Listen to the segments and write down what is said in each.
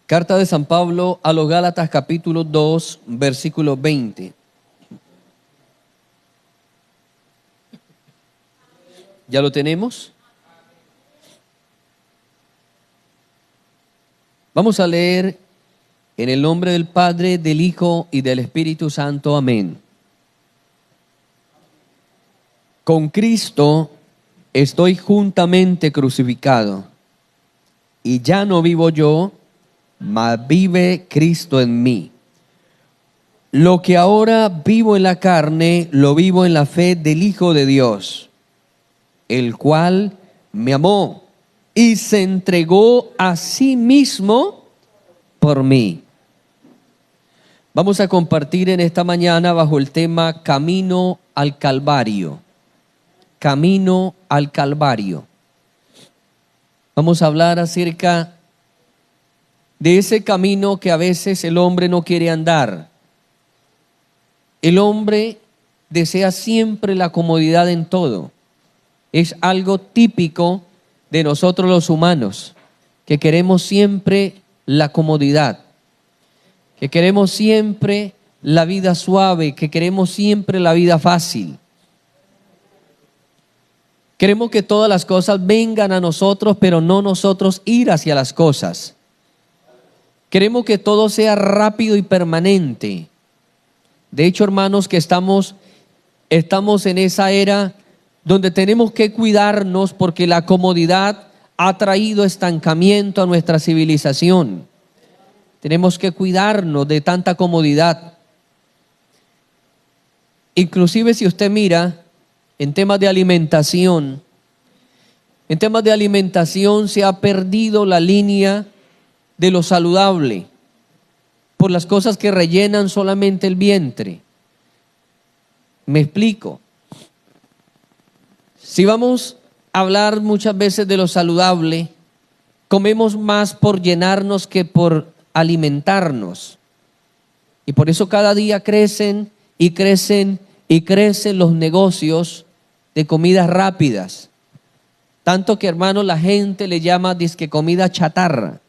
Carta de San Pablo a los Gálatas, capítulo 2, versículo 20. ¿Ya lo tenemos? Vamos a leer en el nombre del Padre, del Hijo y del Espíritu Santo. Amén. Con Cristo estoy juntamente crucificado, y ya no vivo yo, mas vive Cristo en mí. Lo que ahora vivo en la carne, lo vivo en la fe del Hijo de Dios, el cual me amó y se entregó a sí mismo por mí. Vamos a compartir en esta mañana bajo el tema Camino al Calvario. Camino al Calvario. Vamos a hablar acerca de ese camino que a veces el hombre no quiere andar. El hombre desea siempre la comodidad en todo. Es algo típico de nosotros los humanos, que queremos siempre la comodidad, que queremos siempre la vida suave, que queremos siempre la vida fácil. Queremos que todas las cosas vengan a nosotros, pero no nosotros ir hacia las cosas. Queremos que todo sea rápido y permanente. De hecho, hermanos, que estamos en esa era donde tenemos que cuidarnos porque la comodidad ha traído estancamiento a nuestra civilización. Tenemos que cuidarnos de tanta comodidad. Inclusive si usted mira en temas de alimentación, se ha perdido la línea de lo saludable por las cosas que rellenan solamente el vientre. Me explico. Si vamos a hablar muchas veces de lo saludable, comemos más por llenarnos que por alimentarnos. Y por eso cada día crecen los negocios de comidas rápidas. Tanto que, hermano, la gente le llama dizque comida chatarra.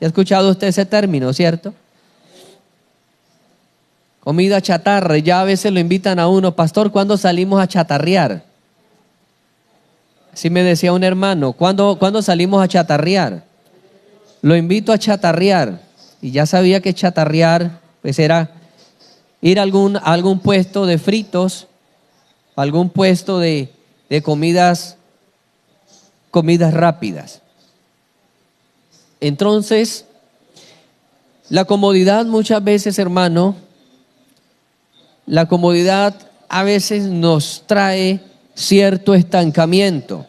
¿Ha escuchado usted ese término, cierto? Comida chatarra. Ya a veces lo invitan a uno, pastor, ¿cuándo salimos a chatarrear? Así me decía un hermano, ¿cuándo salimos a chatarrear? Lo invito a chatarrear. Y ya sabía que chatarrear pues era ir a algún puesto de fritos, algún puesto de comidas rápidas. Entonces, la comodidad muchas veces, hermano, la comodidad a veces nos trae cierto estancamiento,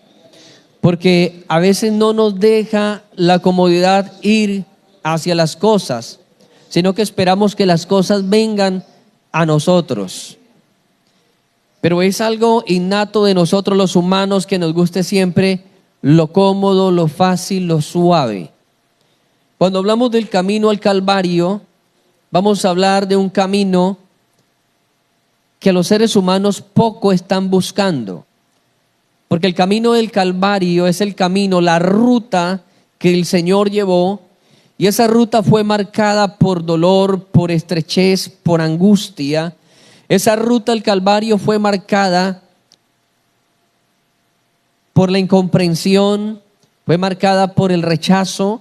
porque a veces no nos deja la comodidad ir hacia las cosas, sino que esperamos que las cosas vengan a nosotros. Pero es algo innato de nosotros los humanos que nos guste siempre lo cómodo, lo fácil, lo suave. Cuando hablamos del camino al Calvario, vamos a hablar de un camino que los seres humanos poco están buscando. Porque el camino del Calvario es el camino, la ruta que el Señor llevó, y esa ruta fue marcada por dolor, por estrechez, por angustia. Esa ruta al Calvario fue marcada por la incomprensión, fue marcada por el rechazo.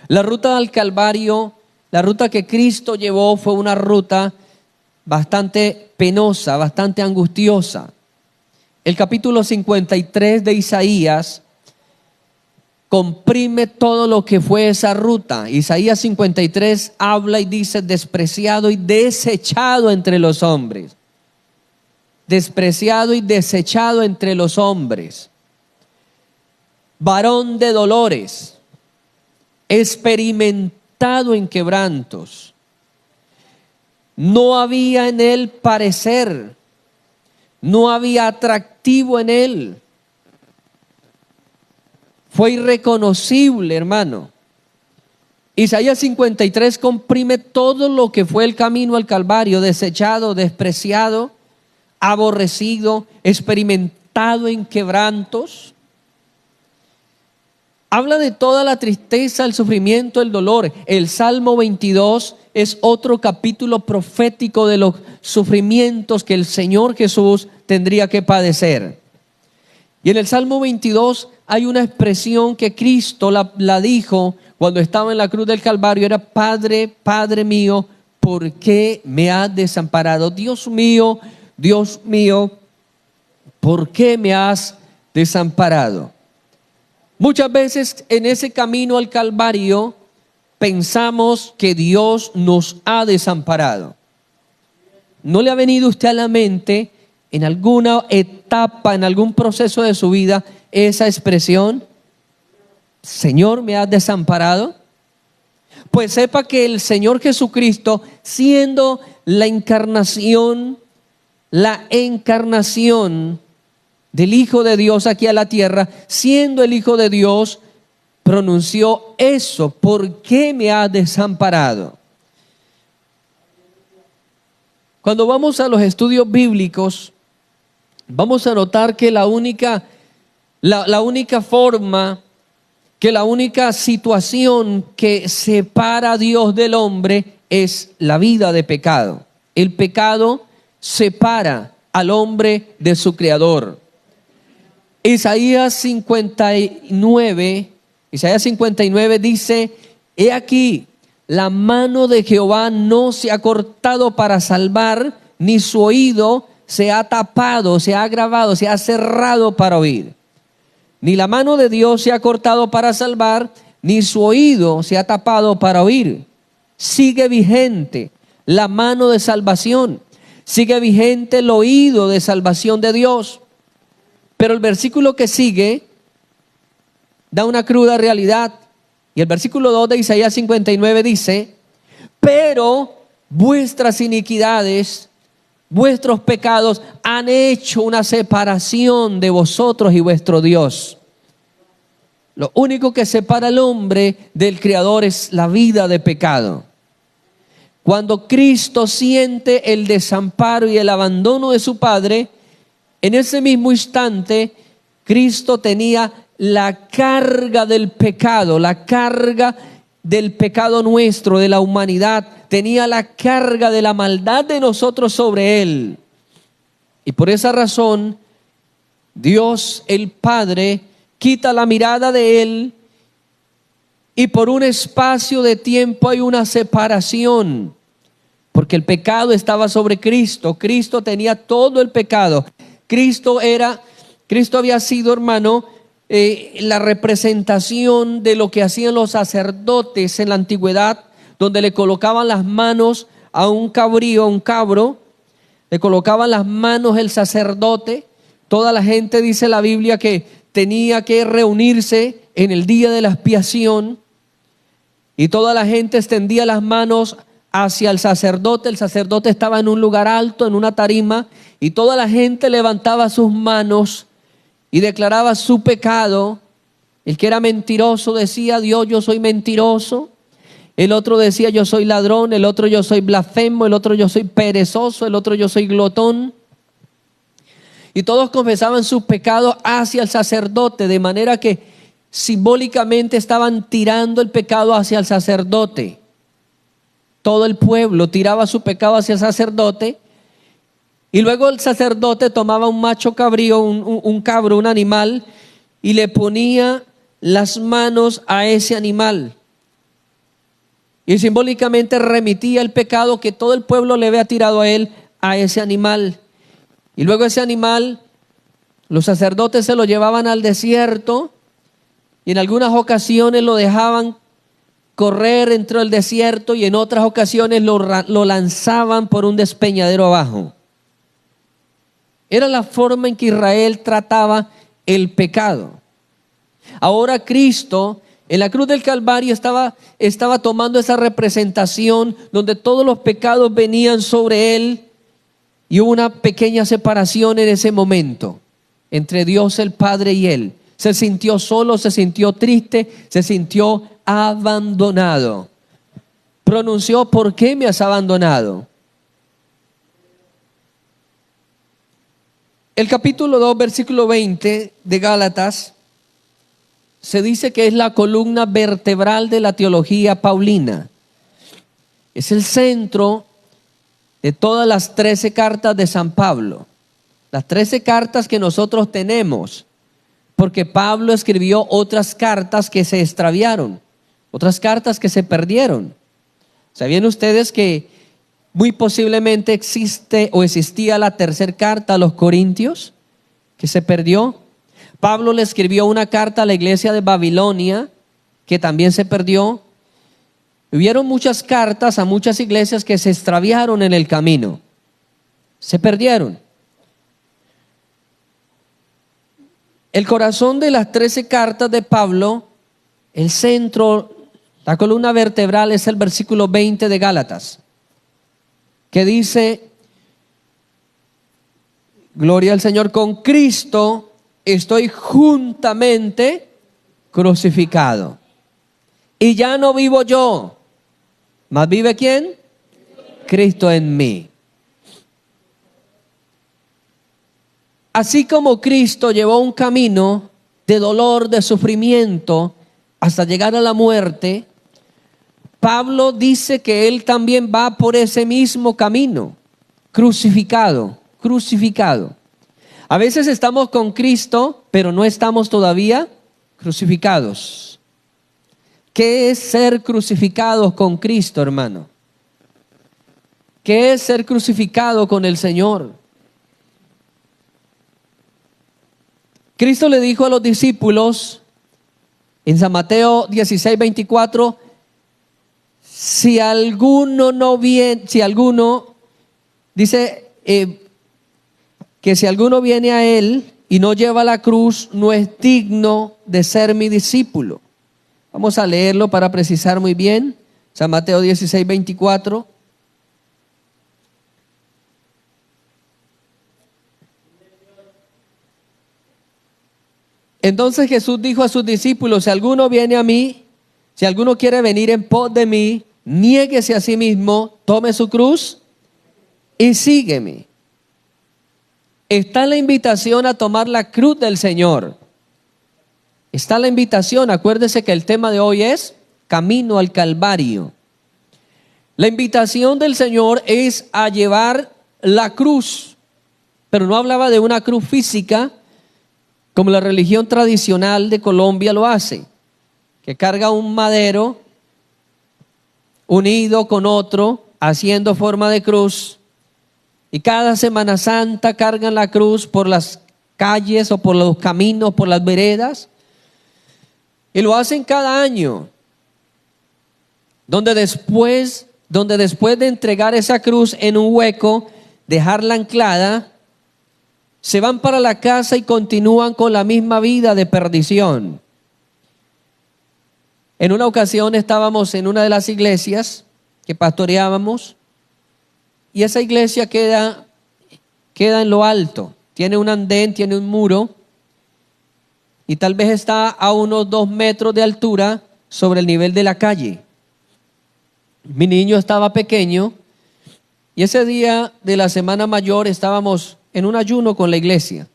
La ruta al Calvario, la ruta que Cristo llevó fue una ruta bastante penosa, bastante angustiosa. El capítulo 53 de Isaías comprime todo lo que fue esa ruta. Isaías 53 habla y dice: despreciado y desechado entre los hombres. Despreciado y desechado entre los hombres. Varón de dolores, experimentado en quebrantos. No había en él parecer, no había atractivo en él. Fue irreconocible, hermano. Isaías 53 comprime todo lo que fue el camino al Calvario: desechado, despreciado, aborrecido, experimentado en quebrantos. Habla de toda la tristeza, el sufrimiento, el dolor. El Salmo 22 es otro capítulo profético de los sufrimientos que el Señor Jesús tendría que padecer. Y en el Salmo 22 hay una expresión que Cristo la dijo cuando estaba en la cruz del Calvario. Era: Padre, Padre mío, ¿por qué me has desamparado? Dios mío, ¿por qué me has desamparado? Muchas veces en ese camino al Calvario pensamos que Dios nos ha desamparado. ¿No le ha venido a usted a la mente en alguna etapa, en algún proceso de su vida, esa expresión: Señor, ¿me has desamparado? Pues sepa que el Señor Jesucristo, siendo la encarnación del Hijo de Dios aquí a la tierra, siendo el Hijo de Dios, pronunció eso: ¿por qué me has desamparado? Cuando vamos a los estudios bíblicos, vamos a notar que la única forma, que la única situación que separa a Dios del hombre es la vida de pecado. El pecado separa al hombre de su Creador. Isaías 59 dice: He aquí, la mano de Jehová no se ha cortado para salvar, ni su oído se ha tapado, se ha agravado, se ha cerrado para oír. Ni la mano de Dios se ha cortado para salvar, ni su oído se ha tapado para oír. Sigue vigente la mano de salvación, sigue vigente el oído de salvación de Dios. Pero el versículo que sigue da una cruda realidad. Y el versículo 2 de Isaías 59 dice: pero vuestras iniquidades, vuestros pecados han hecho una separación de vosotros y vuestro Dios. Lo único que separa al hombre del Creador es la vida de pecado. Cuando Cristo siente el desamparo y el abandono de su Padre, en ese mismo instante Cristo tenía la carga del pecado nuestro, de la humanidad. Tenía la carga de la maldad de nosotros sobre él. Y por esa razón, Dios el Padre quita la mirada de él, y por un espacio de tiempo hay una separación, porque el pecado estaba sobre Cristo. Cristo tenía todo el pecado. Cristo había sido, hermano, la representación de lo que hacían los sacerdotes en la antigüedad, donde le colocaban las manos a un cabro, le colocaban las manos el sacerdote. Toda la gente, dice la Biblia, que tenía que reunirse en el día de la expiación, y toda la gente extendía las manos hacia el sacerdote. El sacerdote estaba en un lugar alto, en una tarima, y toda la gente levantaba sus manos y declaraba su pecado. El que era mentiroso decía: Dios, yo soy mentiroso. El otro decía: yo soy ladrón. El otro: yo soy blasfemo. El otro: yo soy perezoso. El otro: yo soy glotón. Y todos confesaban sus pecados hacia el sacerdote, de manera que simbólicamente estaban tirando el pecado hacia el sacerdote. Todo el pueblo tiraba su pecado hacia el sacerdote, y luego el sacerdote tomaba un macho cabrío, un cabro, un animal, y le ponía las manos a ese animal, y simbólicamente remitía el pecado que todo el pueblo le había tirado a él, a ese animal. Y luego ese animal, los sacerdotes se lo llevaban al desierto, y en algunas ocasiones lo dejaban correr dentro del desierto, y en otras ocasiones lo lanzaban por un despeñadero abajo. Era la forma en que Israel trataba el pecado. Ahora Cristo en la cruz del Calvario estaba tomando esa representación donde todos los pecados venían sobre él, y hubo una pequeña separación en ese momento entre Dios el Padre y él. Se sintió solo, se sintió triste, se sintió abandonado. Pronunció: ¿por qué me has abandonado? El capítulo 2, versículo 20 de Gálatas se dice que es la columna vertebral de la teología paulina. Es el centro de todas las 13 cartas de San Pablo. Las 13 cartas que nosotros tenemos, porque Pablo escribió otras cartas que se extraviaron, otras cartas que se perdieron. ¿Sabían ustedes que muy posiblemente existe o existía la tercera carta a los Corintios que se perdió? Pablo le escribió una carta a la iglesia de Babilonia que también se perdió. Hubieron muchas cartas a muchas iglesias que se extraviaron en el camino, se perdieron. El corazón de las 13 cartas de Pablo, el centro, la columna vertebral es el versículo 20 de Gálatas, que dice: gloria al Señor, con Cristo estoy juntamente crucificado. Y ya no vivo yo, mas vive ¿quién? Cristo en mí. Así como Cristo llevó un camino de dolor, de sufrimiento, hasta llegar a la muerte, Pablo dice que él también va por ese mismo camino, crucificado. A veces estamos con Cristo, pero no estamos todavía crucificados. ¿Qué es ser crucificados con Cristo, hermano? ¿Qué es ser crucificado con el Señor? Cristo le dijo a los discípulos en San Mateo 16:24, si alguno dice que si alguno viene a él y no lleva la cruz, no es digno de ser mi discípulo. Vamos a leerlo para precisar muy bien. San Mateo 16:24. Entonces Jesús dijo a sus discípulos: si alguno viene a mí, si alguno quiere venir en pos de mí, niéguese a sí mismo, tome su cruz y sígueme. Está la invitación a tomar la cruz del Señor. Está la invitación, acuérdese que el tema de hoy es camino al Calvario. La invitación del Señor es a llevar la cruz, pero no hablaba de una cruz física, como la religión tradicional de Colombia lo hace, que carga un madero unido con otro, haciendo forma de cruz, y cada Semana Santa cargan la cruz por las calles o por los caminos, por las veredas, y lo hacen cada año, donde después de entregar esa cruz en un hueco, dejarla anclada, se van para la casa y continúan con la misma vida de perdición. En una ocasión estábamos en una de las iglesias que pastoreábamos, y esa iglesia queda en lo alto, tiene un andén, tiene un muro, y tal vez está a unos 2 metros de altura sobre el nivel de la calle. Mi niño estaba pequeño, y ese día de la Semana Mayor estábamos en un ayuno con la iglesia.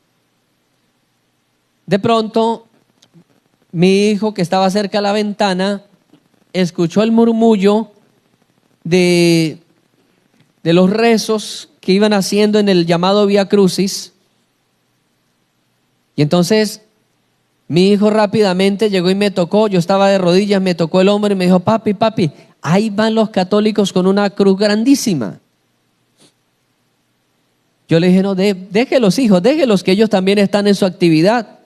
De pronto, mi hijo, que estaba cerca de la ventana, escuchó el murmullo de los rezos que iban haciendo en el llamado Vía Crucis. Y entonces mi hijo rápidamente llegó y me tocó. Yo estaba de rodillas, me tocó el hombro y me dijo: papi, ahí van los católicos con una cruz grandísima. Yo le dije: no, déjelos, hijos, déjelos, que ellos también están en su actividad.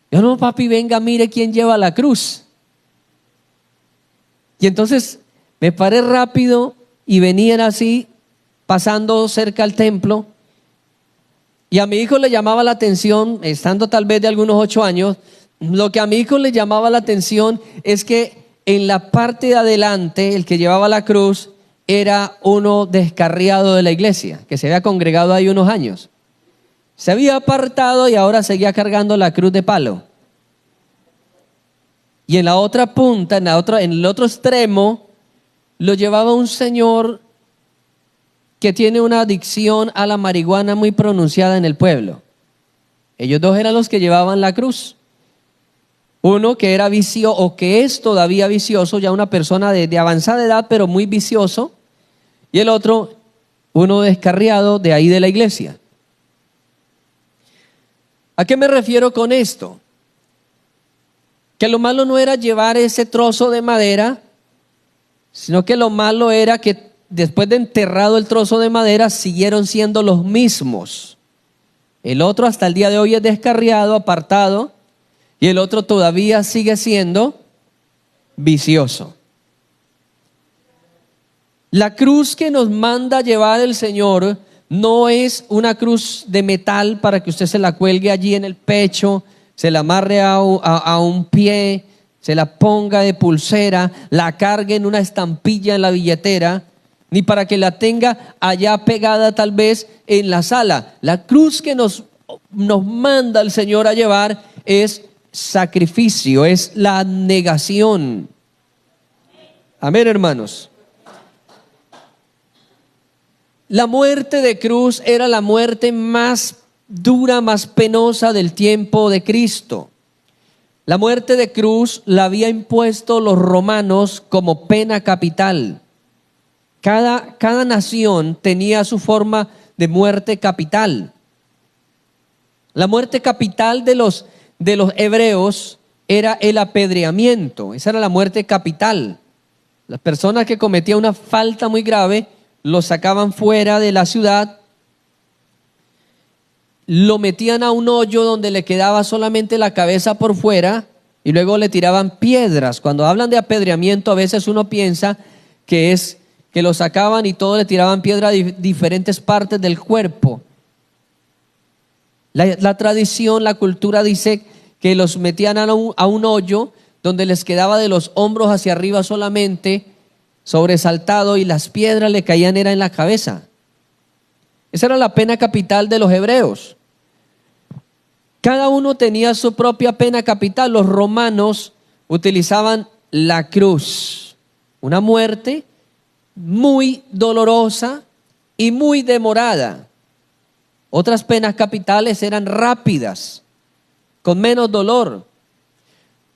Yo: no, papi, venga, mire quién lleva la cruz. Y entonces me paré rápido y venían así, pasando cerca al templo. Y a mi hijo le llamaba la atención, estando tal vez de algunos 8 años, lo que a mi hijo le llamaba la atención es que en la parte de adelante, el que llevaba la cruz era uno descarriado de la iglesia, que se había congregado ahí unos años. Se había apartado y ahora seguía cargando la cruz de palo. Y en la otra punta, en el otro extremo, lo llevaba un señor que tiene una adicción a la marihuana muy pronunciada en el pueblo. Ellos dos eran los que llevaban la cruz. Uno que era vicioso o que es todavía vicioso, ya una persona de avanzada edad, pero muy vicioso. Y el otro, uno descarriado de ahí de la iglesia. ¿A qué me refiero con esto? Que lo malo no era llevar ese trozo de madera, sino que lo malo era que después de enterrado el trozo de madera, siguieron siendo los mismos. El otro hasta el día de hoy es descarriado, apartado, y el otro todavía sigue siendo vicioso. La cruz que nos manda llevar el Señor no es una cruz de metal para que usted se la cuelgue allí en el pecho, se la amarre a un pie, se la ponga de pulsera, la cargue en una estampilla en la billetera, ni para que la tenga allá pegada tal vez en la sala. La cruz que nos manda el Señor a llevar es sacrificio, es la abnegación. Amén, hermanos. La muerte de cruz era la muerte más dura, más penosa del tiempo de Cristo. La muerte de cruz la había impuesto los romanos como pena capital. Cada nación tenía su forma de muerte capital. La muerte capital de los hebreos era el apedreamiento. Esa era la muerte capital. Las personas que cometían una falta muy grave lo sacaban fuera de la ciudad, lo metían a un hoyo donde le quedaba solamente la cabeza por fuera y luego le tiraban piedras. Cuando hablan de apedreamiento, a veces uno piensa que es que lo sacaban y todo le tiraban piedra a diferentes partes del cuerpo. La tradición, la cultura dice que los metían a un hoyo donde les quedaba de los hombros hacia arriba solamente sobresaltado y las piedras le caían era en la cabeza. Esa era la pena capital de los hebreos. Cada uno tenía su propia pena capital. Los romanos utilizaban la cruz, una muerte muy dolorosa y muy demorada. Otras penas capitales eran rápidas, con menos dolor.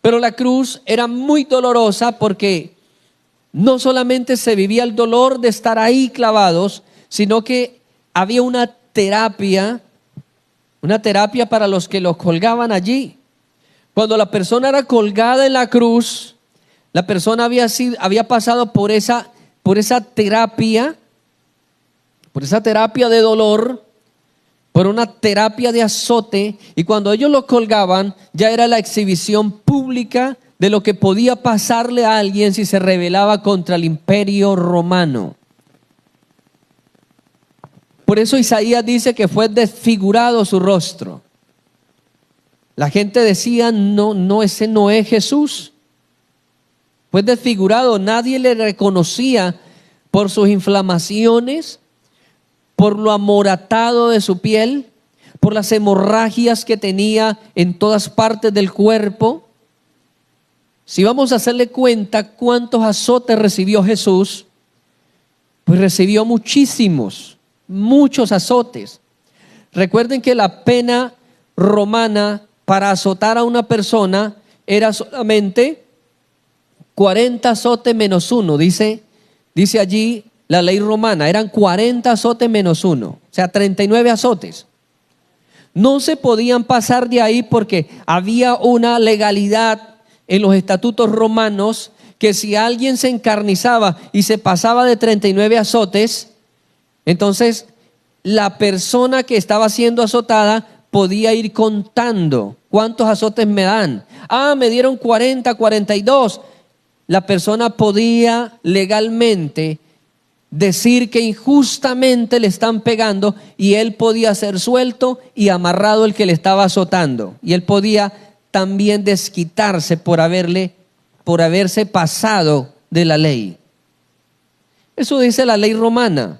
Pero la cruz era muy dolorosa porque no solamente se vivía el dolor de estar ahí clavados, sino que había una terapia para los que los colgaban allí. Cuando la persona era colgada en la cruz, la persona había pasado por esa terapia de dolor, por una terapia de azote, y cuando ellos lo colgaban, ya era la exhibición pública de lo que podía pasarle a alguien si se rebelaba contra el imperio romano. Por eso Isaías dice que fue desfigurado su rostro. La gente decía, no, ese no es Jesús. Fue desfigurado, nadie le reconocía por sus inflamaciones, por lo amoratado de su piel, por las hemorragias que tenía en todas partes del cuerpo. Si vamos a hacerle cuenta cuántos azotes recibió Jesús, pues recibió muchos azotes. Recuerden que la pena romana para azotar a una persona era solamente 40 azotes menos 1. Dice allí la ley romana, eran 40 azotes menos 1, o sea 39 azotes. No se podían pasar de ahí porque había una legalidad en los estatutos romanos que si alguien se encarnizaba y se pasaba de 39 azotes, entonces la persona que estaba siendo azotada podía ir contando cuántos azotes me dan. Me dieron 40, 42. La persona podía legalmente decir que injustamente le están pegando y él podía ser suelto y amarrado el que le estaba azotando. Y él podía también desquitarse por haberse pasado de la ley. Eso dice la ley romana.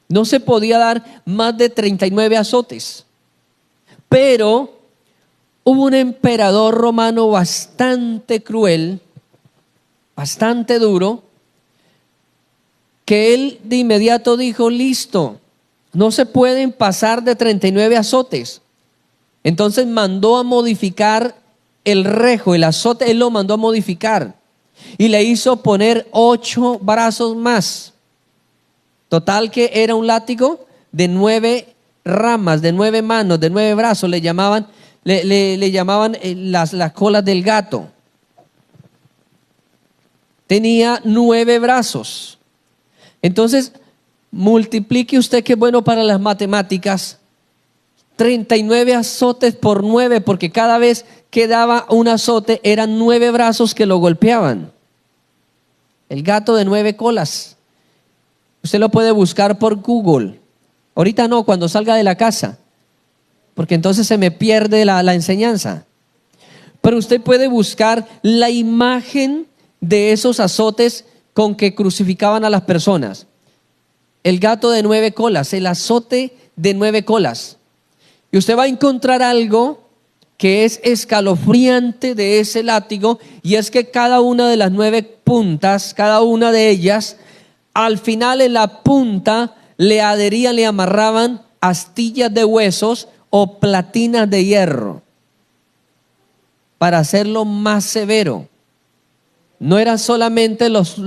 No se podía dar más de 39 azotes. Pero hubo un emperador romano bastante cruel, bastante duro, que él de inmediato dijo, listo, no se pueden pasar de 39 azotes. Entonces mandó a modificar el rejo, el azote, él lo mandó a modificar y le hizo poner 8 brazos más. Total que era un látigo de 9 ramas, de 9 manos, de 9 brazos, le llamaban las colas del gato. Tenía 9 brazos. Entonces, multiplique usted, que es bueno para las matemáticas, 39 azotes por 9, porque cada vez que daba un azote eran 9 brazos que lo golpeaban. El gato de 9 colas. Usted lo puede buscar por Google. Ahorita no, cuando salga de la casa, porque entonces se me pierde la enseñanza. Pero usted puede buscar la imagen de esos azotes con que crucificaban a las personas. El gato de 9 colas, el azote de 9 colas. Y usted va a encontrar algo que es escalofriante de ese látigo, y es que cada una de las 9 puntas, cada una de ellas, al final en la punta le adherían, le amarraban astillas de huesos o platinas de hierro para hacerlo más severo. No eran solamente los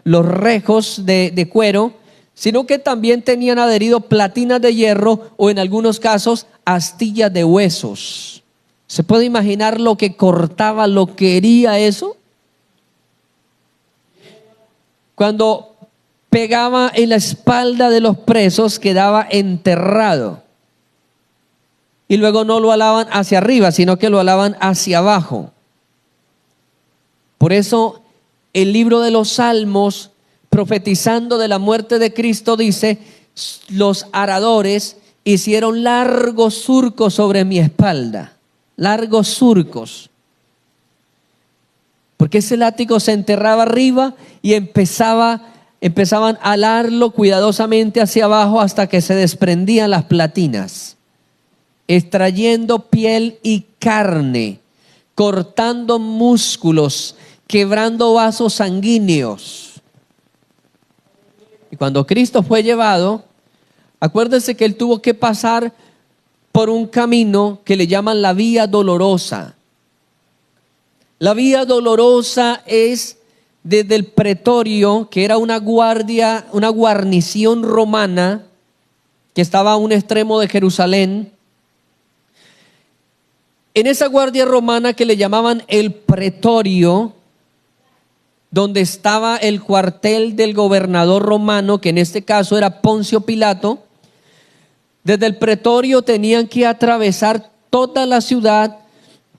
rejos de cuero, sino que también tenían adherido platinas de hierro o en algunos casos astillas de huesos. ¿Se puede imaginar lo que cortaba, lo que hería eso? Cuando pegaba en la espalda de los presos, quedaba enterrado. Y luego no lo alaban hacia arriba, sino que lo alaban hacia abajo. Por eso el libro de los Salmos, profetizando de la muerte de Cristo, dice: los aradores hicieron largos surcos sobre mi espalda. Largos surcos. Porque ese látigo se enterraba arriba y empezaban a alarlo cuidadosamente hacia abajo hasta que se desprendían las platinas, extrayendo piel y carne, cortando músculos, quebrando vasos sanguíneos. Y cuando Cristo fue llevado, acuérdense que él tuvo que pasar por un camino que le llaman la vía dolorosa. La vía dolorosa es desde el pretorio, que era una guarnición romana que estaba a un extremo de Jerusalén. En esa guardia romana que le llamaban el pretorio, donde estaba el cuartel del gobernador romano, que en este caso era Poncio Pilato, desde el pretorio tenían que atravesar toda la ciudad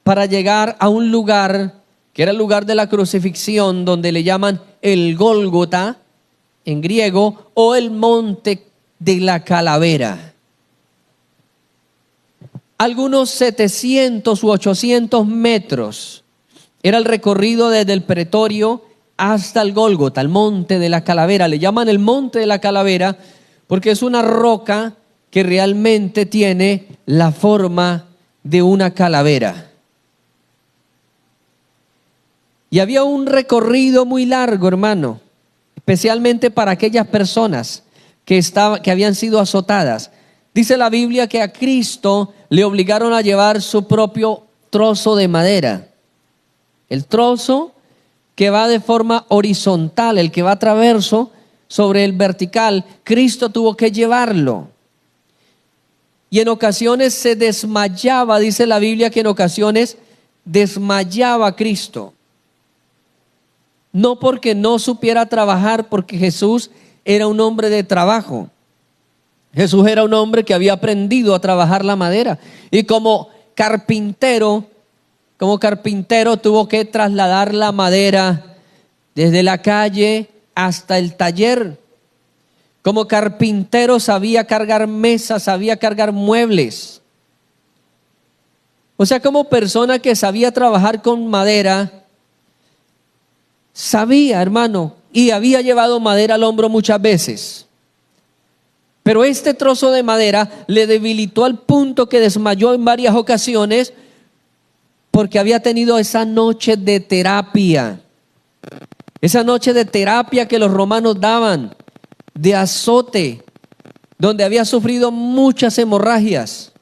para llegar a un lugar que era el lugar de la crucifixión, donde le llaman el Gólgota en griego, o el monte de la calavera. Algunos 700 u 800 metros era el recorrido desde el pretorio hasta el Gólgota, el monte de la calavera. Le llaman el monte de la calavera porque es una roca que realmente tiene la forma de una calavera. Y había un recorrido muy largo, hermano, especialmente para aquellas personas que habían sido azotadas. Dice la Biblia que a Cristo le obligaron a llevar su propio trozo de madera. El trozo que va de forma horizontal, el que va transverso sobre el vertical, Cristo tuvo que llevarlo. Y en ocasiones se desmayaba, dice la Biblia que en ocasiones desmayaba Cristo. No porque no supiera trabajar, porque Jesús era un hombre de trabajo. Jesús era un hombre que había aprendido a trabajar la madera. Y como carpintero tuvo que trasladar la madera desde la calle hasta el taller. Como carpintero sabía cargar mesas, sabía cargar muebles. O sea, como persona que sabía trabajar con madera, sabía, hermano, y había llevado madera al hombro muchas veces. Pero este trozo de madera le debilitó al punto que desmayó en varias ocasiones porque había tenido esa noche de terapia. Esa noche de terapia que los romanos daban, de azote, donde había sufrido muchas hemorragias.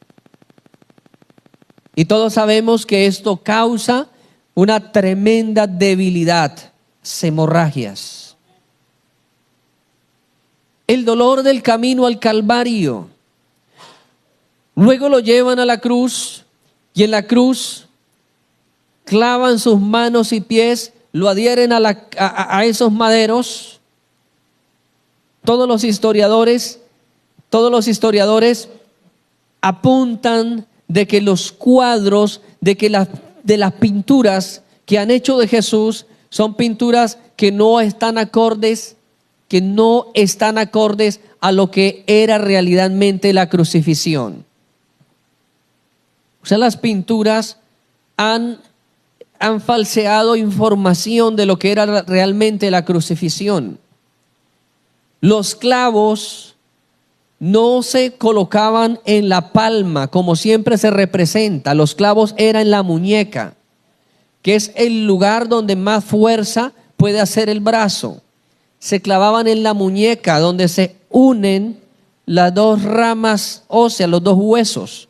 Y todos sabemos que esto causa una tremenda debilidad, hemorragias. El dolor del camino al Calvario. Luego lo llevan a la cruz y en la cruz clavan sus manos y pies, lo adhieren a esos maderos. Todos los historiadores apuntan de que los cuadros, de las pinturas que han hecho de Jesús son pinturas que no están acordes a lo que era realmente la crucifixión. O sea, las pinturas han falseado información de lo que era realmente la crucifixión. Los clavos no se colocaban en la palma como siempre se representa. Los clavos eran en la muñeca, que es el lugar donde más fuerza puede hacer el brazo. Se clavaban en la muñeca, donde se unen las dos ramas óseas, los dos huesos.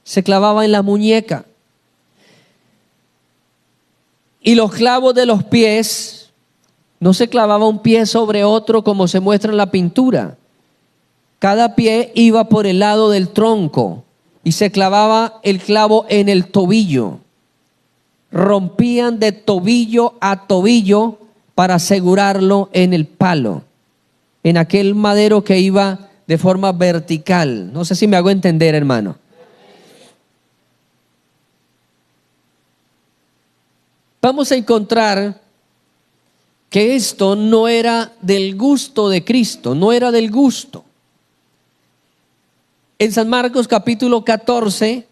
Se clavaba en la muñeca. Y los clavos de los pies, no se clavaba un pie sobre otro como se muestra en la pintura. Cada pie iba por el lado del tronco y se clavaba el clavo en el tobillo. Rompían de tobillo a tobillo para asegurarlo en el palo, en aquel madero que iba de forma vertical. No sé si me hago entender, hermano. Vamos a encontrar que esto no era del gusto de Cristo, no era del gusto. En San Marcos capítulo 14,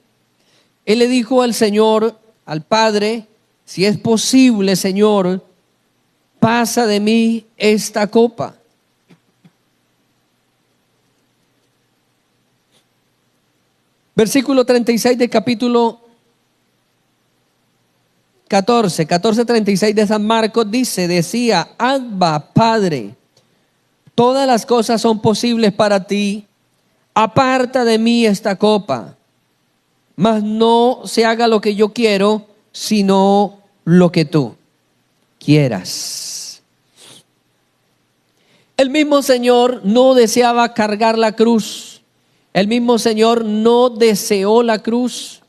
Él le dijo al Señor, al Padre, si es posible, Señor, pasa de mí esta copa. Versículo 36 de capítulo 14:36 de San Marcos decía, Abba, Padre, todas las cosas son posibles para ti, aparta de mí esta copa, mas no se haga lo que yo quiero, sino lo que tú quieras. El mismo Señor no deseaba cargar la cruz, el mismo Señor no deseó la cruz,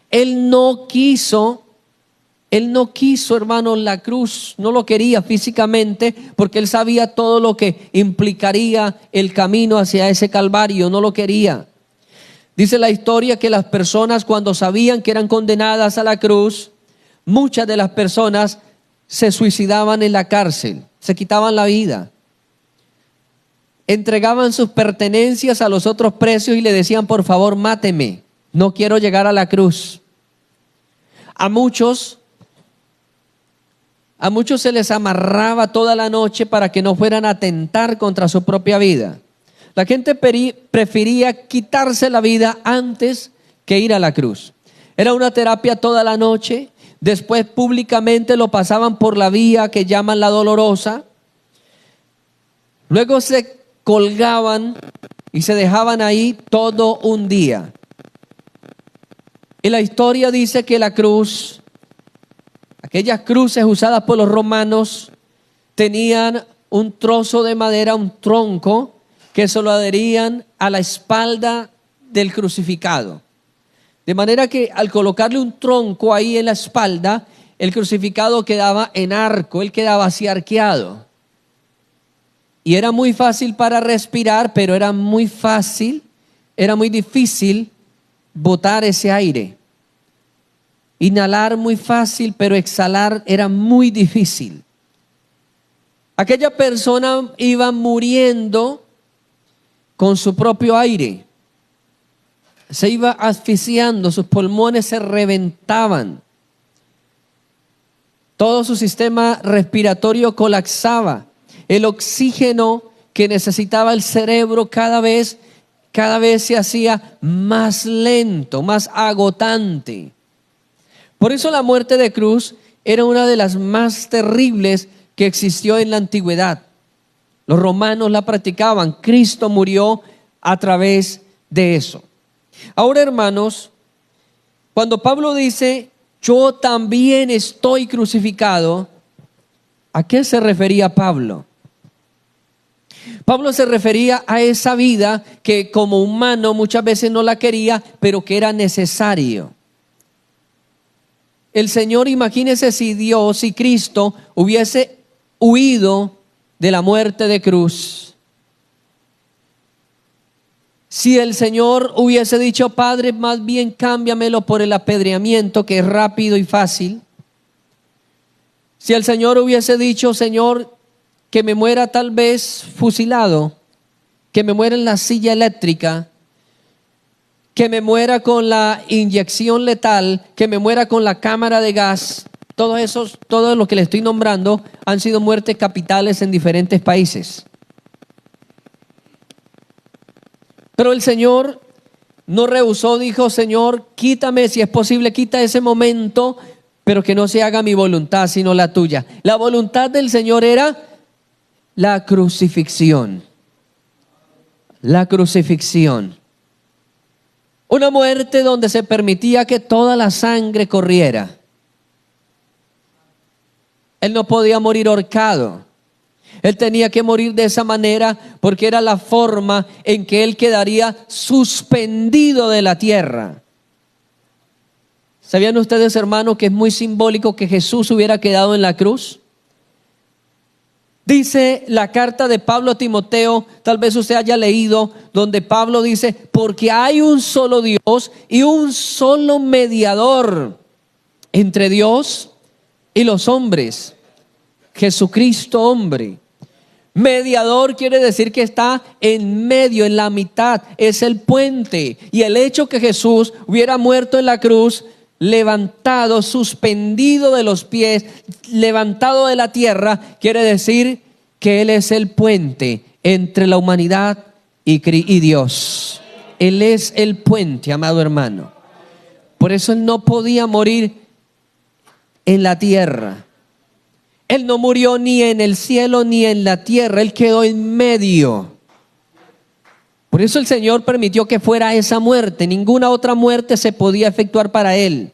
Él no quiso, hermano, la cruz, no lo quería físicamente porque Él sabía todo lo que implicaría el camino hacia ese Calvario, no lo quería. Dice la historia que las personas cuando sabían que eran condenadas a la cruz, muchas de las personas se suicidaban en la cárcel, se quitaban la vida. Entregaban sus pertenencias a los otros presos y le decían, por favor, máteme, no quiero llegar a la cruz. A muchos se les amarraba toda la noche para que no fueran a atentar contra su propia vida. La gente prefería quitarse la vida antes que ir a la cruz. Era una terapia toda la noche. Después públicamente lo pasaban por la vía que llaman la dolorosa. Luego se colgaban y se dejaban ahí todo un día. Y la historia dice que la cruz, aquellas cruces usadas por los romanos, tenían un trozo de madera, un tronco, que se lo adherían a la espalda del crucificado. De manera que al colocarle un tronco ahí en la espalda, el crucificado quedaba en arco, él quedaba así arqueado. Y era muy fácil para respirar, pero era muy difícil botar ese aire. Inhalar muy fácil, pero exhalar era muy difícil. Aquella persona iba muriendo con su propio aire. Se iba asfixiando, sus pulmones se reventaban. Todo su sistema respiratorio colapsaba. El oxígeno que necesitaba el cerebro cada vez se hacía más lento, más agotante. Por eso la muerte de cruz era una de las más terribles que existió en la antigüedad. Los romanos la practicaban. Cristo murió a través de eso. Ahora, hermanos, Cuando Pablo dice, yo también estoy crucificado, ¿a qué se refería Pablo? Pablo se refería a esa vida que como humano muchas veces no la quería, pero que era necesario. El Señor, imagínese si Dios, si Cristo hubiese huido de la muerte de cruz. Si el Señor hubiese dicho, Padre, más bien cámbiamelo por el apedreamiento, que es rápido y fácil. Si el Señor hubiese dicho, Señor, que me muera tal vez fusilado, que me muera en la silla eléctrica, que me muera con la inyección letal, que me muera con la cámara de gas, todos los que le estoy nombrando han sido muertes capitales en diferentes países. Pero el Señor no rehusó, dijo, Señor, quítame, si es posible, quita ese momento, pero que no se haga mi voluntad, sino la tuya. La voluntad del Señor era la crucifixión. La crucifixión. Una muerte donde se permitía que toda la sangre corriera. Él no podía morir ahorcado. Él tenía que morir de esa manera porque era la forma en que él quedaría suspendido de la tierra. ¿Sabían ustedes, hermanos, que es muy simbólico que Jesús hubiera quedado en la cruz? Dice la carta de Pablo a Timoteo, tal vez usted haya leído, donde Pablo dice, porque hay un solo Dios y un solo mediador entre Dios y los hombres, Jesucristo hombre. Mediador quiere decir que está en medio, en la mitad, es el puente. Y el hecho que Jesús hubiera muerto en la cruz, levantado, suspendido de los pies, levantado de la tierra, quiere decir que Él es el puente entre la humanidad y Dios. Él es el puente, amado hermano. Por eso Él no podía morir en la tierra. Él no murió ni en el cielo ni en la tierra, Él quedó en medio. Por eso el Señor permitió que fuera esa muerte. Ninguna otra muerte se podía efectuar para Él.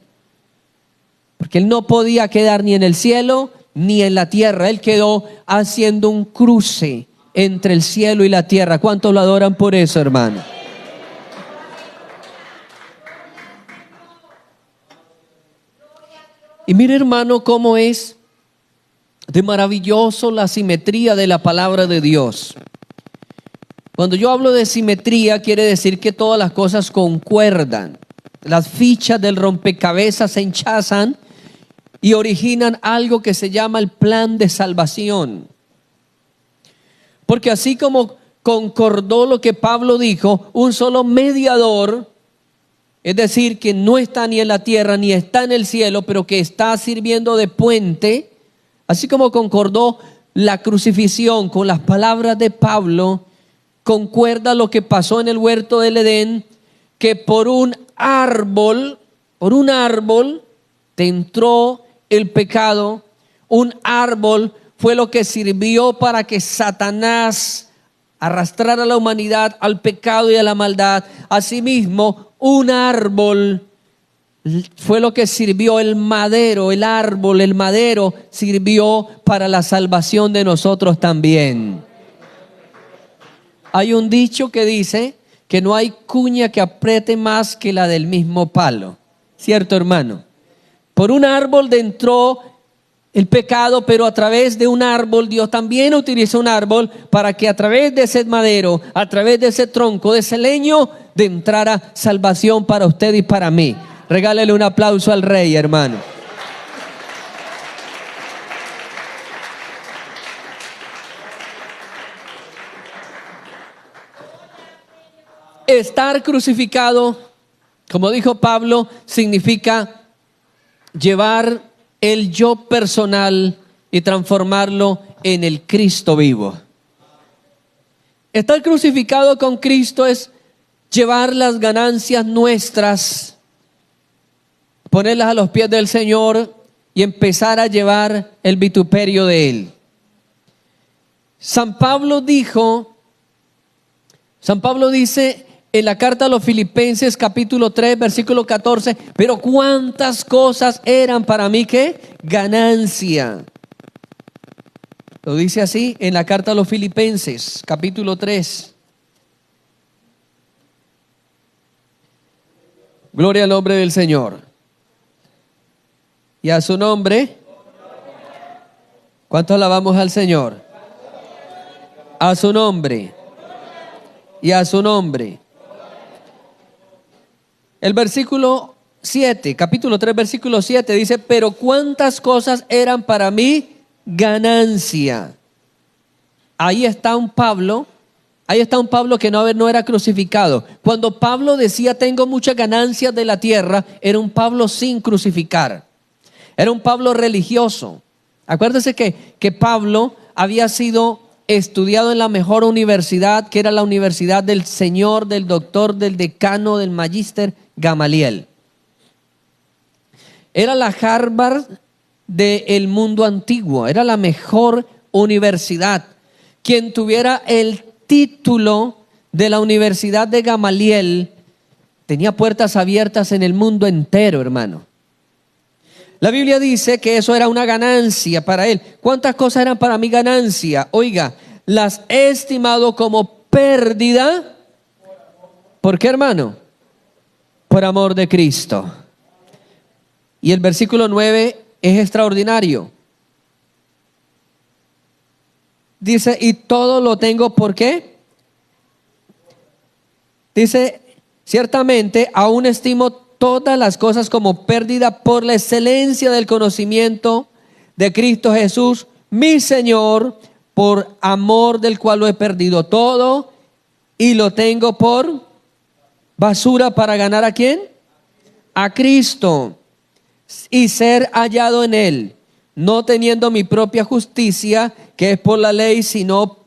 Porque Él no podía quedar ni en el cielo ni en la tierra. Él quedó haciendo un cruce entre el cielo y la tierra. ¿Cuántos lo adoran por eso, hermano? Y mire, hermano, cómo es de maravilloso la simetría de la palabra de Dios. Cuando yo hablo de simetría, quiere decir que todas las cosas concuerdan. Las fichas del rompecabezas se enchazan y originan algo que se llama el plan de salvación. Porque así como concordó lo que Pablo dijo, un solo mediador, es decir, que no está ni en la tierra ni está en el cielo, pero que está sirviendo de puente, así como concordó la crucifixión con las palabras de Pablo, concuerda lo que pasó en el huerto del Edén, que por un árbol te entró el pecado. Un árbol fue lo que sirvió para que Satanás arrastrara a la humanidad al pecado y a la maldad. Asimismo, un árbol fue lo que sirvió, el madero sirvió para la salvación de nosotros también. Hay un dicho que dice que no hay cuña que apriete más que la del mismo palo. ¿Cierto, hermano? Por un árbol entró el pecado, pero a través de un árbol, Dios también utiliza un árbol para que a través de ese madero, a través de ese tronco, de ese leño, entrara salvación para usted y para mí. Regálele un aplauso al Rey, hermano. Estar crucificado, como dijo Pablo, significa llevar el yo personal y transformarlo en el Cristo vivo. Estar crucificado con Cristo es llevar las ganancias nuestras, ponerlas a los pies del Señor y empezar a llevar el vituperio de Él. San Pablo dice en la carta a los Filipenses capítulo 3 versículo 14, pero cuántas cosas eran para mí, ¿qué? Ganancia. Lo dice así en la carta a los Filipenses capítulo 3. Gloria al nombre del Señor. Y a su nombre. ¿Cuánto alabamos al Señor? A su nombre. Y a su nombre. El versículo 7, capítulo 3, versículo 7 dice, pero cuántas cosas eran para mí ganancia. Ahí está un Pablo que no era crucificado. Cuando Pablo decía tengo muchas ganancias de la tierra, era un Pablo sin crucificar. Era un Pablo religioso. Acuérdese que Pablo había sido estudiado en la mejor universidad, que era la universidad del señor, del doctor, del decano, del magíster Gamaliel. Era la Harvard del mundo antiguo, era la mejor universidad. Quien tuviera el título de la Universidad de Gamaliel tenía puertas abiertas en el mundo entero, hermano. La Biblia dice que eso era una ganancia para él. ¿Cuántas cosas eran para mí ganancia? Oiga, las he estimado como pérdida. ¿Por qué, hermano? Por amor de Cristo. Y el versículo 9 es extraordinario. Dice, y todo lo tengo, ¿por qué? Dice, ciertamente aún estimo todas las cosas como pérdida por la excelencia del conocimiento de Cristo Jesús, mi Señor, por amor del cual lo he perdido todo y lo tengo por basura para ganar ¿a quién? A Cristo y ser hallado en Él, no teniendo mi propia justicia, que es por la ley, sino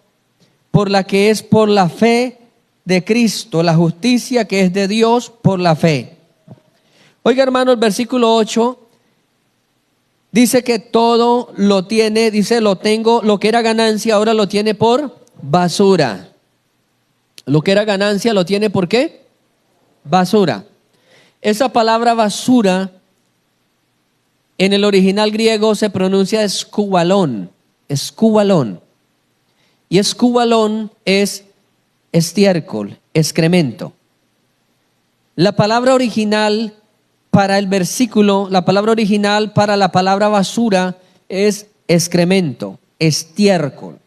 por la que es por la fe de Cristo, la justicia que es de Dios por la fe. Oiga, hermano, el versículo 8 dice que todo lo tiene, dice, lo tengo, lo que era ganancia ahora lo tiene por basura. Lo que era ganancia lo tiene por ¿qué? Basura. Esa palabra basura en el original griego se pronuncia escubalón, escubalón. Y escubalón es estiércol, excremento. La palabra original para el versículo, la palabra original para la palabra basura es excremento, estiércol.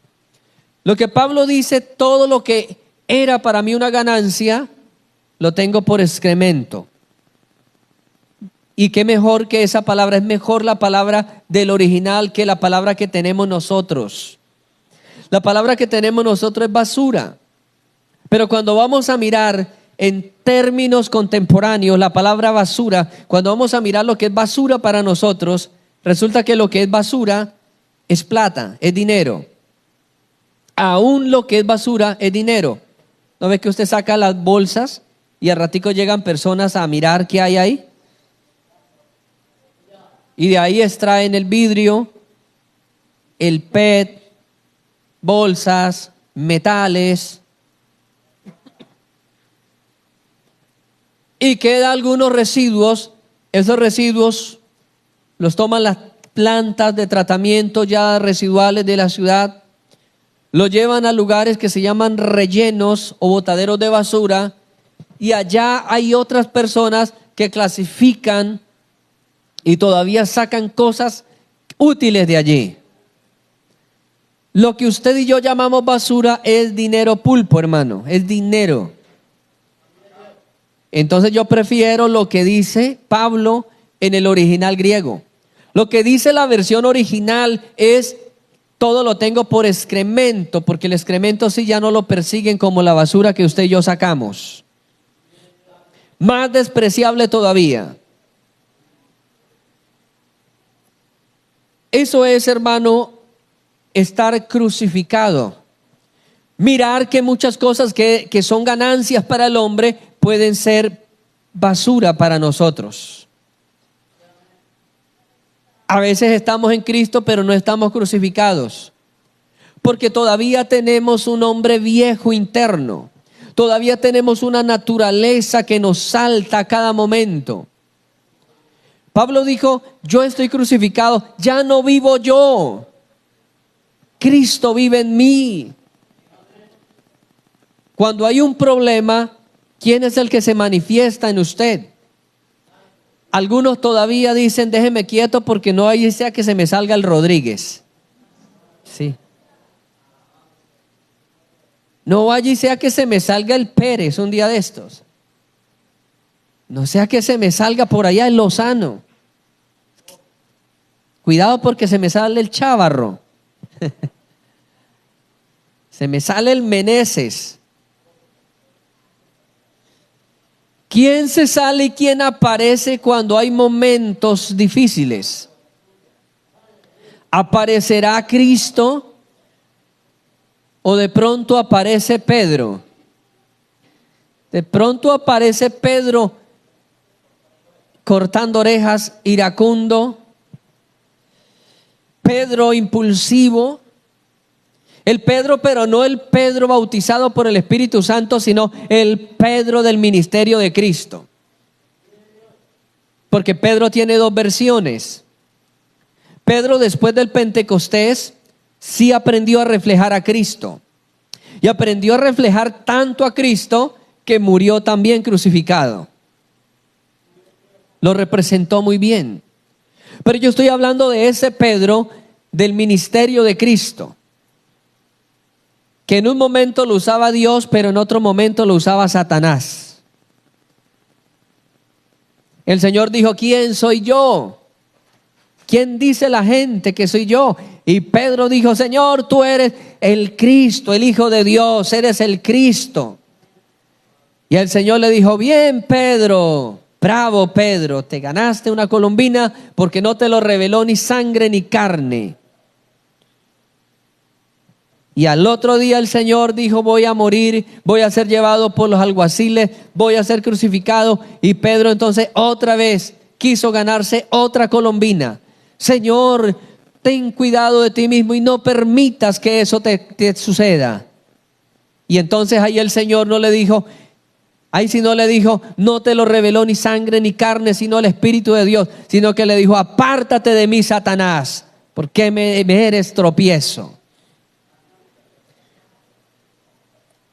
Lo que Pablo dice, todo lo que era para mí una ganancia, lo tengo por excremento. Y qué mejor que esa palabra, es mejor la palabra del original que la palabra que tenemos nosotros. La palabra que tenemos nosotros es basura. Pero cuando vamos a mirar en términos contemporáneos la palabra basura, cuando vamos a mirar lo que es basura para nosotros, resulta que lo que es basura es plata, es dinero. Aún lo que es basura es dinero. ¿No ves que usted saca las bolsas y al ratico llegan personas a mirar qué hay ahí? Y de ahí extraen el vidrio, el PET, bolsas, metales. Y quedan algunos residuos. Esos residuos los toman las plantas de tratamiento ya residuales de la ciudad. Los llevan a lugares que se llaman rellenos o botaderos de basura. Y allá hay otras personas que clasifican y todavía sacan cosas útiles de allí. Lo que usted y yo llamamos basura es dinero pulpo, hermano, es dinero. Entonces yo prefiero lo que dice Pablo en el original griego. Lo que dice la versión original es todo lo tengo por excremento, porque el excremento sí ya no lo persiguen como la basura que usted y yo sacamos. Más despreciable todavía. Eso es, hermano, estar crucificado. Mirar que muchas cosas que son ganancias para el hombre pueden ser basura para nosotros. A veces estamos en Cristo, pero no estamos crucificados, porque todavía tenemos un hombre viejo interno. Todavía tenemos una naturaleza que nos salta a cada momento. Pablo dijo, yo estoy crucificado, ya no vivo yo. Cristo vive en mí. Cuando hay un problema, ¿quién es el que se manifiesta en usted? Algunos todavía dicen, déjeme quieto porque no hay sea que se me salga el Rodríguez. Sí. No vaya y sea que se me salga el Pérez un día de estos. No sea que se me salga por allá el Lozano. Cuidado porque se me sale el Chávarro. Se me sale el Meneses. ¿Quién se sale y quién aparece cuando hay momentos difíciles? ¿Aparecerá Cristo o de pronto aparece Pedro? De pronto aparece Pedro cortando orejas, iracundo, Pedro impulsivo, el Pedro, pero no el Pedro bautizado por el Espíritu Santo, sino el Pedro del ministerio de Cristo. Porque Pedro tiene dos versiones. Pedro, después del Pentecostés, sí aprendió a reflejar a Cristo. Y aprendió a reflejar tanto a Cristo que murió también crucificado. Lo representó muy bien. Pero yo estoy hablando de ese Pedro del ministerio de Cristo, que en un momento lo usaba Dios, pero en otro momento lo usaba Satanás. El Señor dijo, ¿quién soy yo? ¿Quién dice la gente que soy yo? Y Pedro dijo, Señor, tú eres el Cristo, el Hijo de Dios, eres el Cristo. Y el Señor le dijo, bien, Pedro, bravo, Pedro, te ganaste una colombina porque no te lo reveló ni sangre ni carne. Y al otro día el Señor dijo, voy a morir, voy a ser llevado por los alguaciles, voy a ser crucificado. Y Pedro entonces otra vez quiso ganarse otra colombina. Señor, ten cuidado de ti mismo y no permitas que eso te suceda. Y entonces ahí el Señor no le dijo, no te lo reveló ni sangre ni carne, sino el Espíritu de Dios, sino que le dijo, apártate de mí, Satanás, porque me eres tropiezo.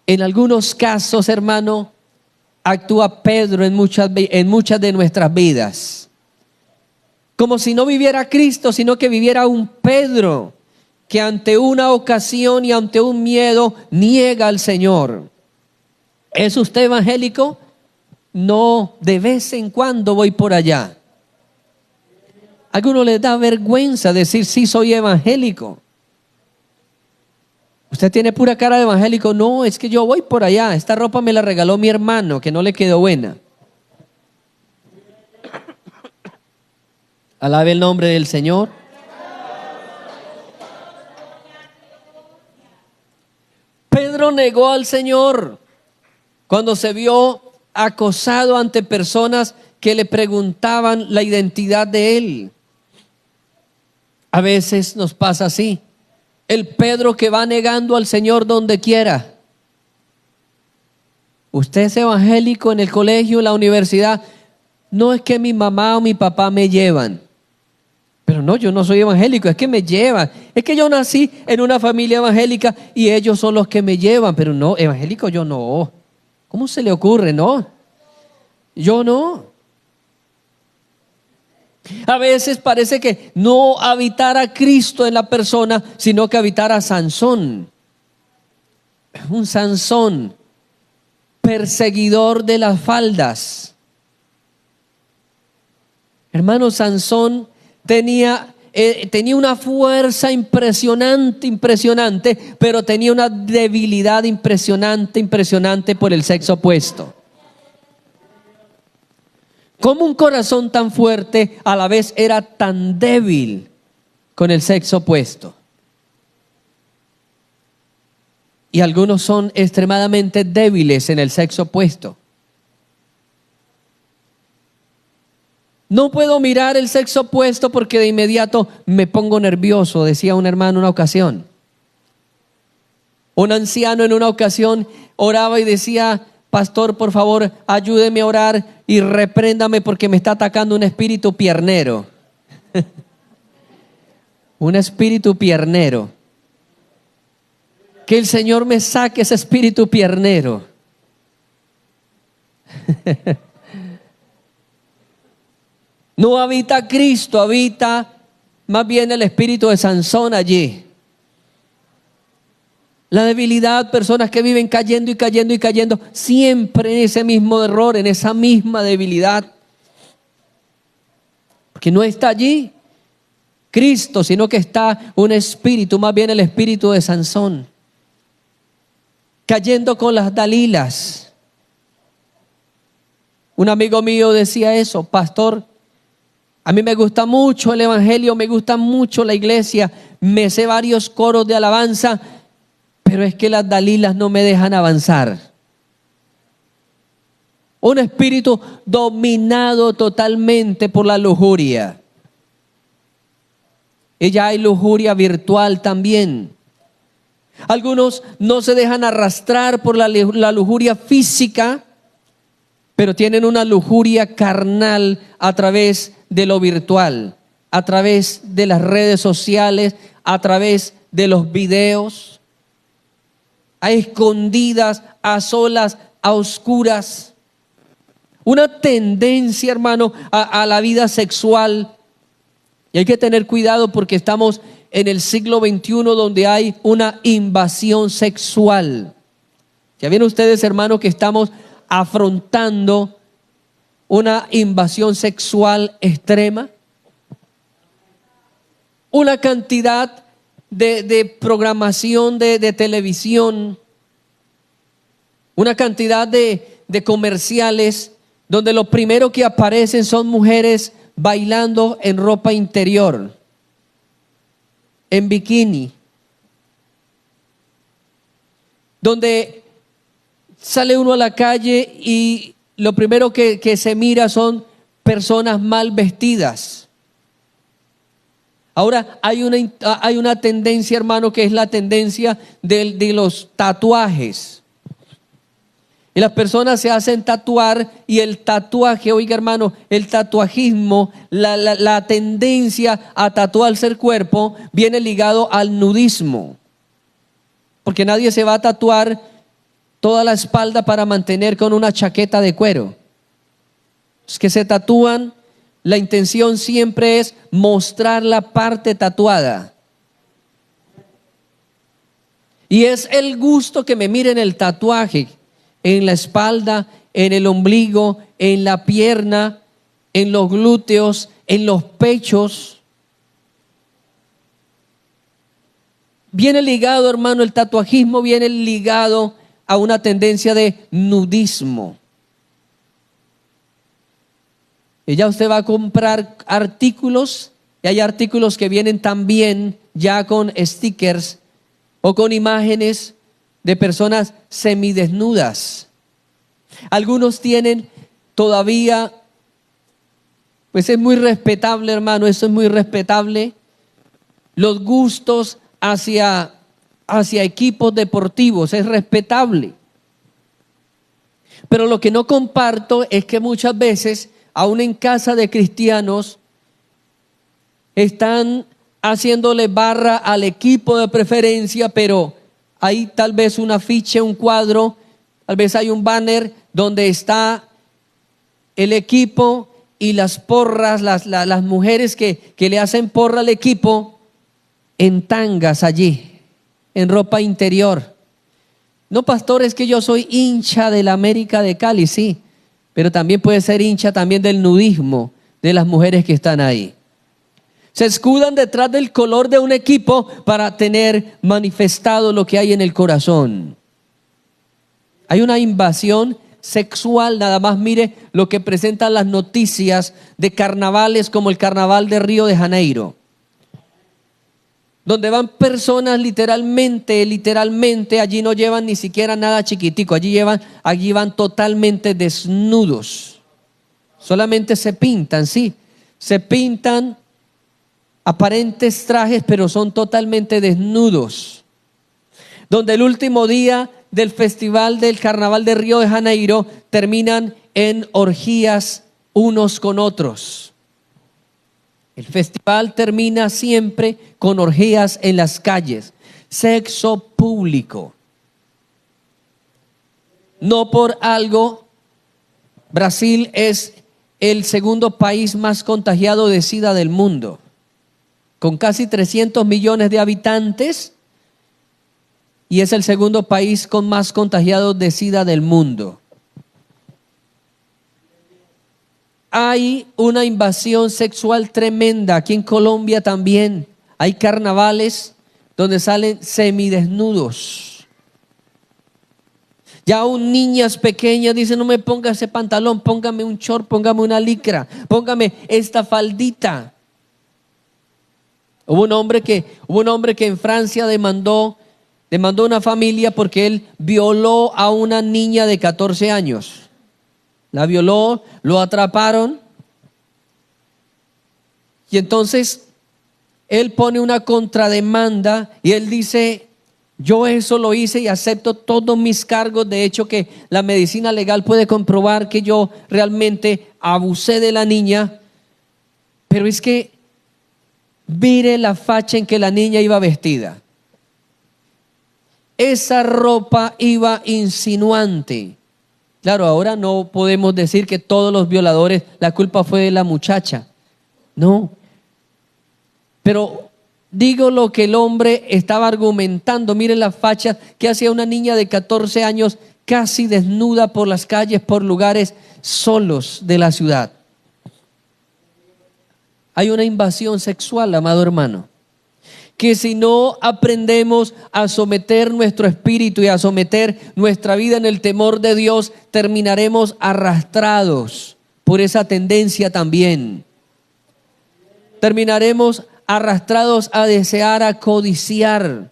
En algunos casos, hermano, actúa Pedro en muchas de nuestras vidas. Como si no viviera Cristo, sino que viviera un Pedro que ante una ocasión y ante un miedo niega al Señor. ¿Es usted evangélico? No, de vez en cuando voy por allá. A algunos les da vergüenza decir sí soy evangélico. Usted tiene pura cara de evangélico. No, es que yo voy por allá. Esta ropa me la regaló mi hermano, que no le quedó buena. Alabe el nombre del Señor. Pedro negó al Señor cuando se vio acosado ante personas que le preguntaban la identidad de él. A veces nos pasa así. El Pedro que va negando al Señor donde quiera. Usted es evangélico en el colegio, en la universidad. No es que mi mamá o mi papá me llevan. Pero no, yo no soy evangélico, es que me llevan. Es que yo nací en una familia evangélica y ellos son los que me llevan. Pero no, evangélico yo no. ¿Cómo se le ocurre? No, yo no. A veces parece que no habitara Cristo en la persona, sino que habitara Sansón. Un Sansón, perseguidor de las faldas. Hermano, Sansón tenía una fuerza impresionante, pero tenía una debilidad impresionante por el sexo opuesto. ¿Cómo un corazón tan fuerte a la vez era tan débil con el sexo opuesto? Y algunos son extremadamente débiles en el sexo opuesto. No puedo mirar el sexo opuesto porque de inmediato me pongo nervioso, decía un hermano en una ocasión. Un anciano en una ocasión oraba y decía: pastor, por favor, ayúdeme a orar y repréndame porque me está atacando un espíritu piernero. Un espíritu piernero. Que el Señor me saque ese espíritu piernero. No habita Cristo, habita más bien el espíritu de Sansón allí. La debilidad, personas que viven cayendo y cayendo y cayendo, siempre en ese mismo error, en esa misma debilidad. Porque no está allí Cristo, sino que está un espíritu, más bien el espíritu de Sansón, cayendo con las Dalilas. Un amigo mío decía eso: pastor, a mí me gusta mucho el evangelio, me gusta mucho la iglesia, me sé varios coros de alabanza, pero es que las Dalilas no me dejan avanzar. Un espíritu dominado totalmente por la lujuria. Y ya hay lujuria virtual también. Algunos no se dejan arrastrar por la lujuria física, pero tienen una lujuria carnal a través de lo virtual, a través de las redes sociales, a través de los videos, a escondidas, a solas, a oscuras. Una tendencia, hermano, a la vida sexual. Y hay que tener cuidado porque estamos en el siglo XXI donde hay una invasión sexual. ¿Ya ven ustedes, hermano, que estamos afrontando una invasión sexual extrema? Una cantidad de programación de televisión, una cantidad de comerciales donde lo primero que aparecen son mujeres bailando en ropa interior, en bikini, donde sale uno a la calle y lo primero que se mira son personas mal vestidas. Ahora hay una tendencia, hermano, que es la tendencia de los tatuajes. Y las personas se hacen tatuar, y el tatuaje, oiga, hermano, el tatuajismo, la tendencia a tatuarse el cuerpo viene ligado al nudismo. Porque nadie se va a tatuar toda la espalda para mantener con una chaqueta de cuero. Los que se tatúan, la intención siempre es mostrar la parte tatuada. Y es el gusto que me miren el tatuaje en la espalda, en el ombligo, en la pierna, en los glúteos, en los pechos. Viene ligado, hermano, el tatuajismo viene ligado a una tendencia de nudismo. Y ya usted va a comprar artículos, y hay artículos que vienen también ya con stickers o con imágenes de personas semidesnudas. Algunos tienen todavía, pues es muy respetable, hermano, eso es muy respetable, los gustos hacia equipos deportivos, es respetable. Pero lo que no comparto es que muchas veces, aún en casa de cristianos, están haciéndole barra al equipo de preferencia, pero hay tal vez un afiche, un cuadro, tal vez hay un banner donde está el equipo y las porras, las mujeres que le hacen porra al equipo en tangas allí, en ropa interior. No, pastor, es que yo soy hincha del América de Cali, sí, pero también puede ser hincha también del nudismo de las mujeres que están ahí. Se escudan detrás del color de un equipo para tener manifestado lo que hay en el corazón. Hay una invasión sexual, nada más mire lo que presentan las noticias de carnavales como el carnaval de Río de Janeiro, donde van personas literalmente, allí no llevan ni siquiera nada chiquitico, allí van totalmente desnudos, solamente se pintan, sí, se pintan aparentes trajes, pero son totalmente desnudos. donde el último día del festival del Carnaval de Río de Janeiro terminan en orgías unos con otros. El festival termina siempre con orgías en las calles, sexo público. No por algo, Brasil es el segundo país más contagiado de SIDA del mundo. Con casi 300 millones de habitantes, y es el segundo país con más contagiados de SIDA del mundo. Hay una invasión sexual tremenda. Aquí en Colombia también hay carnavales donde salen semidesnudos. Ya aún niñas pequeñas dicen: no me ponga ese pantalón, póngame un short, póngame una licra, póngame esta faldita. Hubo un hombre que en Francia demandó a una familia porque él violó a una niña de 14 años. La violó, lo atraparon, y entonces él pone una contrademanda y él dice: yo eso lo hice y acepto todos mis cargos. De hecho, que la medicina legal puede comprobar que yo realmente abusé de la niña. Pero es que mire la facha en que la niña iba vestida. Esa ropa iba insinuante. Claro, ahora no podemos decir que todos los violadores, la culpa fue de la muchacha. No. Pero digo lo que el hombre estaba argumentando. Miren la facha que hacía una niña de 14 años casi desnuda por las calles, por lugares solos de la ciudad. Hay una invasión sexual, amado hermano, que si no aprendemos a someter nuestro espíritu y a someter nuestra vida en el temor de Dios, terminaremos arrastrados por esa tendencia también. Terminaremos arrastrados a desear, a codiciar.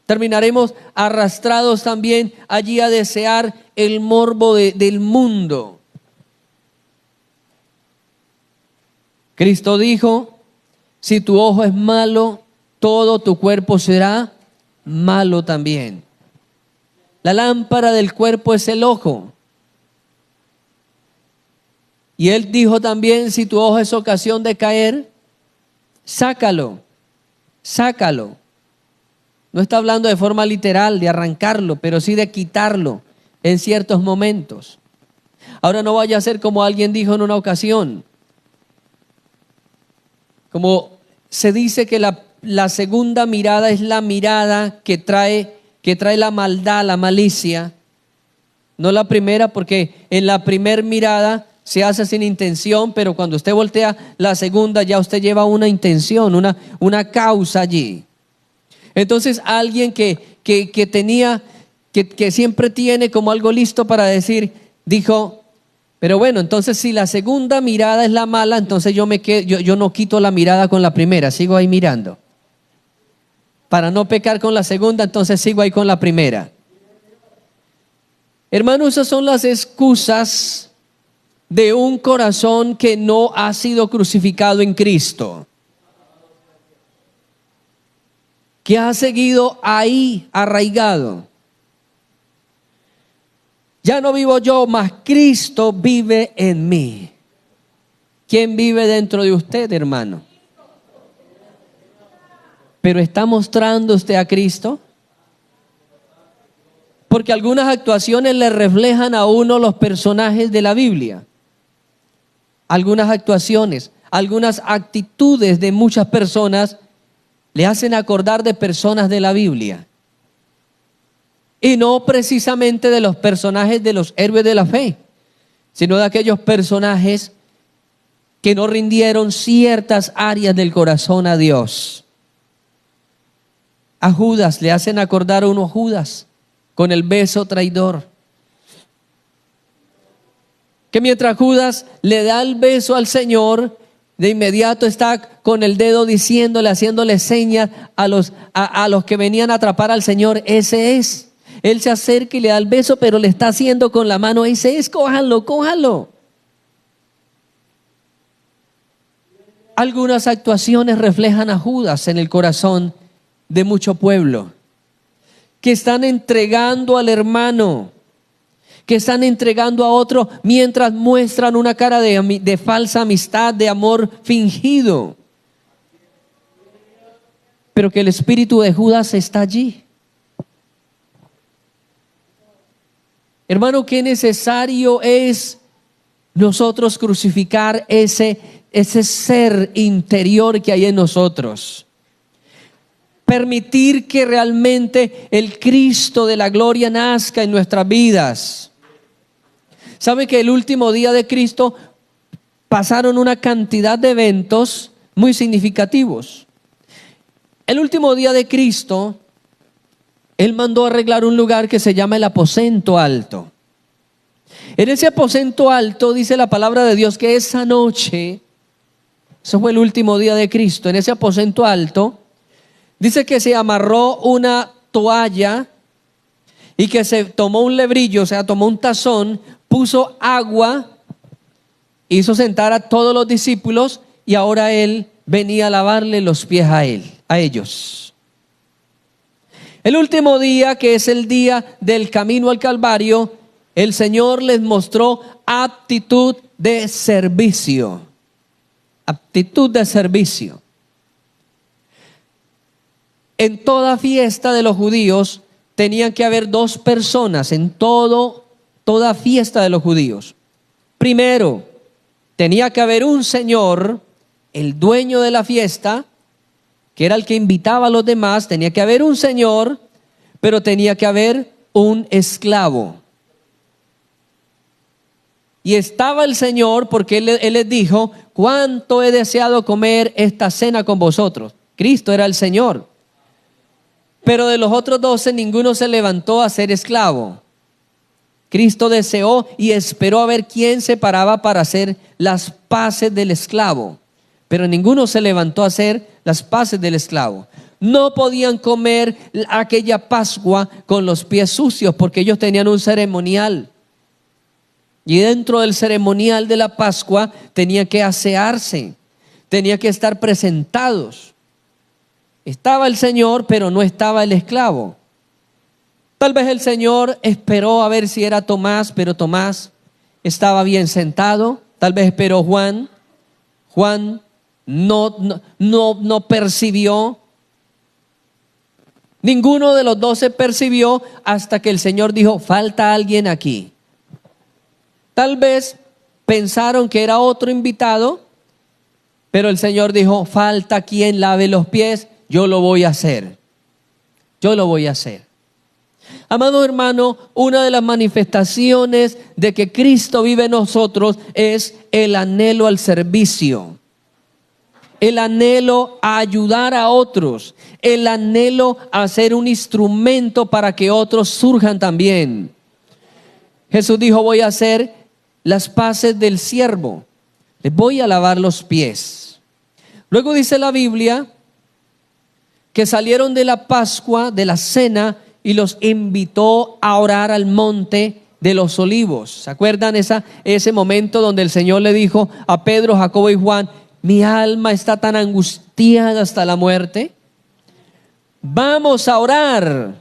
Terminaremos arrastrados también allí a desear el morbo del mundo. Cristo dijo: si tu ojo es malo, todo tu cuerpo será malo también. La lámpara del cuerpo es el ojo. Y él dijo también: si tu ojo es ocasión de caer, sácalo. No está hablando de forma literal de arrancarlo, pero sí de quitarlo en ciertos momentos. Ahora no vaya a ser como alguien dijo en una ocasión. Como se dice que la segunda mirada es la mirada que trae la maldad, la malicia. No la primera, porque en la primera mirada se hace sin intención, pero cuando usted voltea la segunda, ya usted lleva una intención, una causa allí. Entonces alguien que siempre tiene como algo listo para decir, dijo: pero bueno, entonces si la segunda mirada es la mala, entonces yo no quito la mirada con la primera, sigo ahí mirando. Para no pecar con la segunda, entonces sigo ahí con la primera. Hermanos, esas son las excusas de un corazón que no ha sido crucificado en Cristo, que ha seguido ahí arraigado. Ya no vivo yo, mas Cristo vive en mí. ¿Quién vive dentro de usted, hermano? ¿Pero está mostrando usted a Cristo? Porque algunas actuaciones le reflejan a uno los personajes de la Biblia. Algunas actuaciones, algunas actitudes de muchas personas le hacen acordar de personas de la Biblia. Y no precisamente de los personajes de los héroes de la fe, sino de aquellos personajes que no rindieron ciertas áreas del corazón a Dios. A Judas le hacen acordar a uno Judas con el beso traidor. Que mientras Judas le da el beso al Señor, de inmediato está con el dedo diciéndole, haciéndole señas a los que venían a atrapar al Señor: ese es. Él se acerca y le da el beso, pero le está haciendo con la mano: ese es, cójalo. Algunas actuaciones reflejan a Judas en el corazón de mucho pueblo. que están entregando al hermano, que están entregando a otro mientras muestran una cara de falsa amistad, de amor fingido. Pero que el espíritu de Judas está allí. Hermano, qué necesario es nosotros crucificar ese ser interior que hay en nosotros. Permitir que realmente el Cristo de la gloria nazca en nuestras vidas. ¿Sabe que el último día de Cristo pasaron una cantidad de eventos muy significativos? El último día de Cristo, Él mandó arreglar un lugar que se llama el aposento alto. En ese aposento alto dice la palabra de Dios que esa noche, eso fue el último día de Cristo, en ese aposento alto, dice que se amarró una toalla y que se tomó un lebrillo, o sea, tomó un tazón, puso agua, hizo sentar a todos los discípulos y ahora Él venía a lavarle los pies a ellos. El último día, que es el día del camino al Calvario, el Señor les mostró aptitud de servicio. Aptitud de servicio. En toda fiesta de los judíos tenían que haber dos personas en toda fiesta de los judíos. Primero, tenía que haber un señor, el dueño de la fiesta, que era el que invitaba a los demás. Tenía que haber un señor, pero tenía que haber un esclavo. Y estaba el Señor porque él les dijo: cuánto he deseado comer esta cena con vosotros. Cristo era el Señor. Pero de los otros 12 ninguno se levantó a ser esclavo. Cristo deseó y esperó a ver quién se paraba para hacer las paces del esclavo. Pero ninguno se levantó a hacer las paces del esclavo. No podían comer aquella Pascua con los pies sucios porque ellos tenían un ceremonial. Y dentro del ceremonial de la Pascua tenía que asearse, tenía que estar presentados. Estaba el Señor, pero no estaba el esclavo. Tal vez el Señor esperó a ver si era Tomás, pero Tomás estaba bien sentado. Tal vez esperó Juan. Juan no percibió. Ninguno de los 12 percibió hasta que el Señor dijo: falta alguien aquí. Tal vez pensaron que era otro invitado, pero el Señor dijo: falta quien lave los pies, yo lo voy a hacer. Yo lo voy a hacer. Amado hermano, una de las manifestaciones de que Cristo vive en nosotros es el anhelo al servicio. El anhelo a ayudar a otros. El anhelo a ser un instrumento para que otros surjan también. Jesús dijo: voy a hacer las paces del siervo, les voy a lavar los pies. Luego dice la Biblia que salieron de la Pascua, de la cena, y los invitó a orar al monte de los olivos. ¿Se acuerdan ese momento donde el Señor le dijo a Pedro, Jacobo y Juan: mi alma está tan angustiada hasta la muerte? Vamos a orar.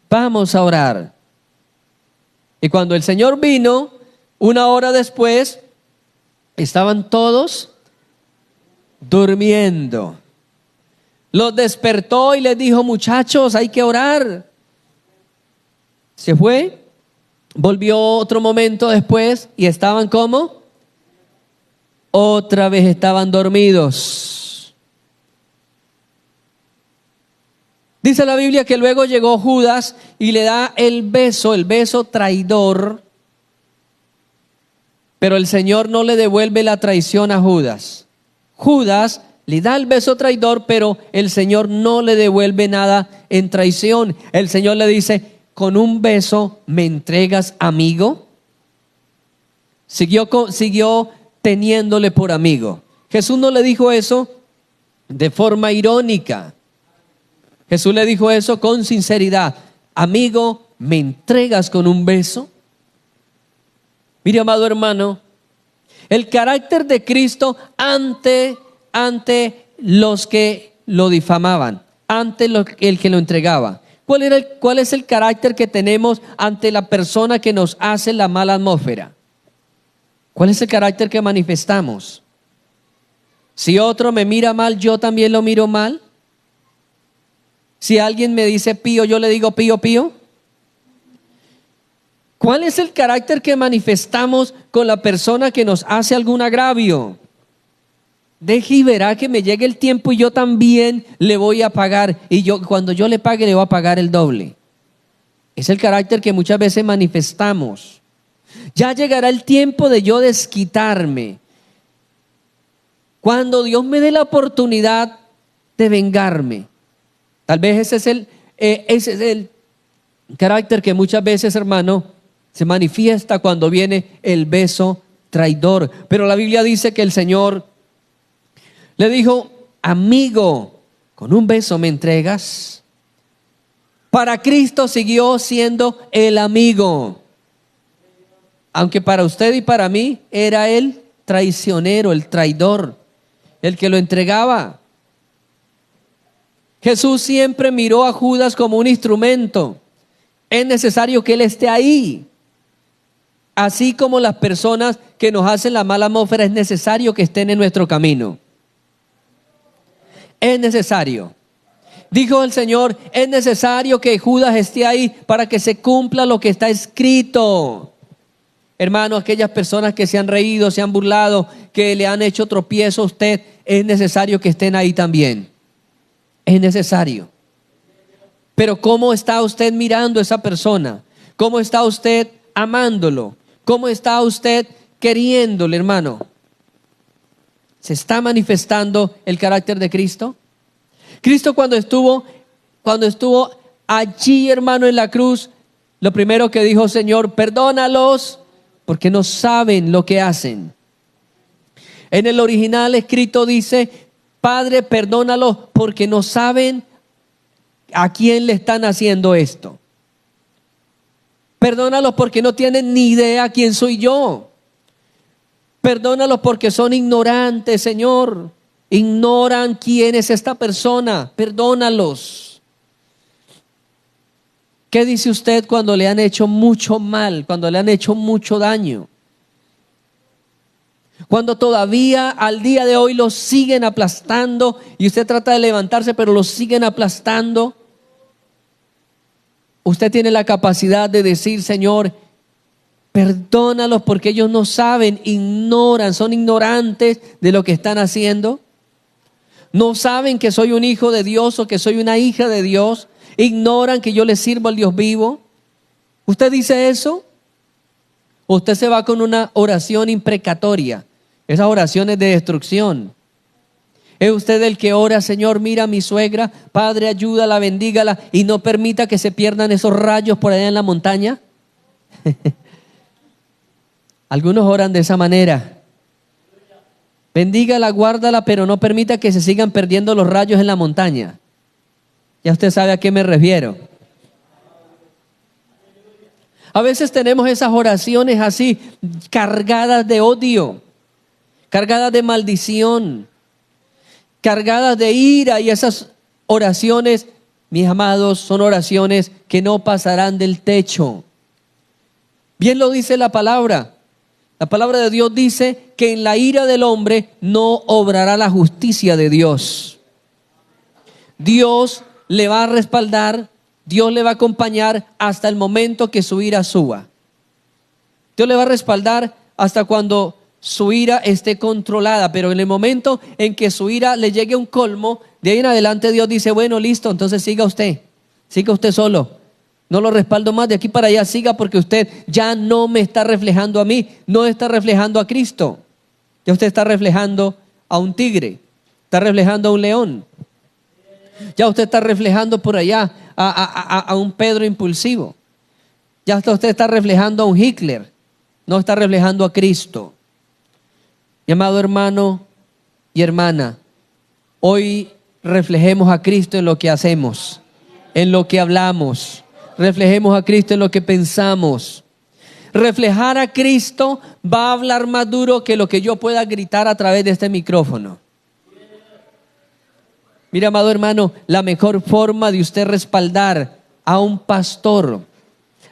Vamos a orar. Y cuando el Señor vino, una hora después, estaban todos durmiendo. Los despertó y les dijo: muchachos, hay que orar. Se fue, volvió otro momento después y estaban ¿cómo? Otra vez estaban dormidos. Dice la Biblia que luego llegó Judas y le da el beso traidor. Pero el Señor no le devuelve la traición a Judas. Judas le da el beso traidor, pero el Señor no le devuelve nada en traición. El Señor le dice: ¿con un beso me entregas amigo? Siguió teniéndole por amigo. Jesús no le dijo eso de forma irónica. Jesús le dijo eso con sinceridad: amigo, ¿me entregas con un beso? Mire, amado hermano, el carácter de Cristo ante los que lo difamaban, ante el que lo entregaba. ¿Cuál es el carácter que tenemos ante la persona que nos hace la mala atmósfera? ¿Cuál es el carácter que manifestamos? Si otro me mira mal, yo también lo miro mal. Si alguien me dice pío, yo le digo pío, pío. ¿Cuál es el carácter que manifestamos con la persona que nos hace algún agravio? Deje y verá que me llegue el tiempo y yo también le voy a pagar. Y cuando yo le pague, le voy a pagar el doble. Es el carácter que muchas veces manifestamos. Ya llegará el tiempo de yo desquitarme. Cuando Dios me dé la oportunidad de vengarme. Tal vez ese es el carácter que muchas veces, hermano, se manifiesta cuando viene el beso traidor. Pero la Biblia dice que el Señor le dijo: amigo, ¿con un beso me entregas? Para Cristo siguió siendo el amigo. Aunque para usted y para mí era el traicionero, el traidor, el que lo entregaba. Jesús siempre miró a Judas como un instrumento. Es necesario que él esté ahí. Así como las personas que nos hacen la mala atmósfera, es necesario que estén en nuestro camino. Es necesario. Dijo el Señor, es necesario que Judas esté ahí para que se cumpla lo que está escrito. Hermano, aquellas personas que se han reído, se han burlado, que le han hecho tropiezo a usted, es necesario que estén ahí también. Es necesario. Pero ¿cómo está usted mirando a esa persona? ¿Cómo está usted amándolo? ¿Cómo está usted queriéndole, hermano? ¿Se está manifestando el carácter de Cristo? Cristo cuando estuvo allí, hermano, en la cruz, lo primero que dijo: Señor, perdónalos porque no saben lo que hacen. En el original escrito dice: Padre, perdónalos porque no saben a quién le están haciendo esto. Perdónalos porque no tienen ni idea quién soy yo. Perdónalos porque son ignorantes, Señor. Ignoran quién es esta persona. Perdónalos. ¿Qué dice usted cuando le han hecho mucho mal, cuando le han hecho mucho daño? Cuando todavía al día de hoy los siguen aplastando y usted trata de levantarse, pero los siguen aplastando. Usted tiene la capacidad de decir: Señor, perdónalos porque ellos no saben, ignoran, son ignorantes de lo que están haciendo. No saben que soy un hijo de Dios o que soy una hija de Dios. Ignoran que yo les sirvo al Dios vivo. ¿Usted dice eso? ¿O usted se va con una oración imprecatoria? Esas oraciones de destrucción. ¿Es usted el que ora: Señor, mira a mi suegra, Padre, ayúdala, bendígala y no permita que se pierdan esos rayos por allá en la montaña? Algunos oran de esa manera. Bendígala, guárdala, pero no permita que se sigan perdiendo los rayos en la montaña. Ya usted sabe a qué me refiero. A veces tenemos esas oraciones así, cargadas de odio, cargadas de maldición, cargadas de ira, y esas oraciones, mis amados, son oraciones que no pasarán del techo. Bien lo dice la palabra. La palabra de Dios dice que en la ira del hombre no obrará la justicia de Dios. Dios le va a respaldar, Dios le va a acompañar hasta el momento que su ira suba. Dios le va a respaldar hasta cuando su ira esté controlada, pero en el momento en que su ira le llegue a un colmo, de ahí en adelante Dios dice: bueno, listo, entonces siga usted solo. No lo respaldo más, de aquí para allá siga, porque usted ya no me está reflejando a mí, no está reflejando a Cristo. Ya usted está reflejando a un tigre, está reflejando a un león. Ya usted está reflejando por allá a un Pedro impulsivo. Ya usted está reflejando a un Hitler, no está reflejando a Cristo. Mi amado hermano y hermana, hoy reflejemos a Cristo en lo que hacemos, en lo que hablamos. Reflejemos a Cristo en lo que pensamos. Reflejar a Cristo va a hablar más duro que lo que yo pueda gritar a través de este micrófono. Mira, amado hermano, la mejor forma de usted respaldar a un pastor.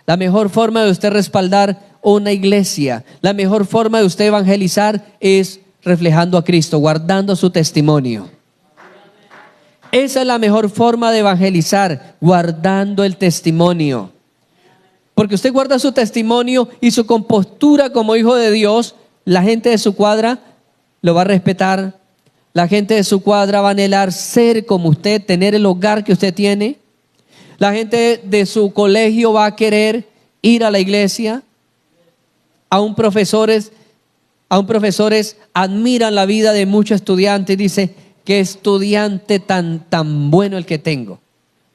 La mejor forma de usted respaldar una iglesia, la mejor forma de usted evangelizar es reflejando a Cristo, guardando su testimonio. Esa es la mejor forma de evangelizar, guardando el testimonio. Porque usted guarda su testimonio y su compostura como hijo de Dios, la gente de su cuadra lo va a respetar. La gente de su cuadra va a anhelar ser como usted, tener el hogar que usted tiene. La gente de su colegio va a querer ir a la iglesia. Aún profesores admiran la vida de muchos estudiantes. Dice, qué estudiante tan bueno el que tengo.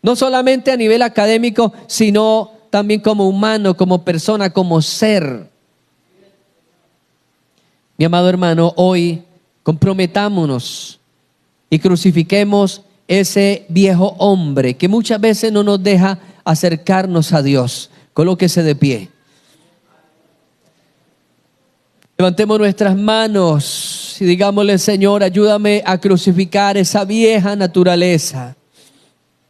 No solamente a nivel académico, sino también como humano, como persona, como ser. Mi amado hermano, hoy comprometámonos y crucifiquemos ese viejo hombre que muchas veces no nos deja acercarnos a Dios. Colóquese de pie. Levantemos nuestras manos y digámosle, Señor, ayúdame a crucificar esa vieja naturaleza.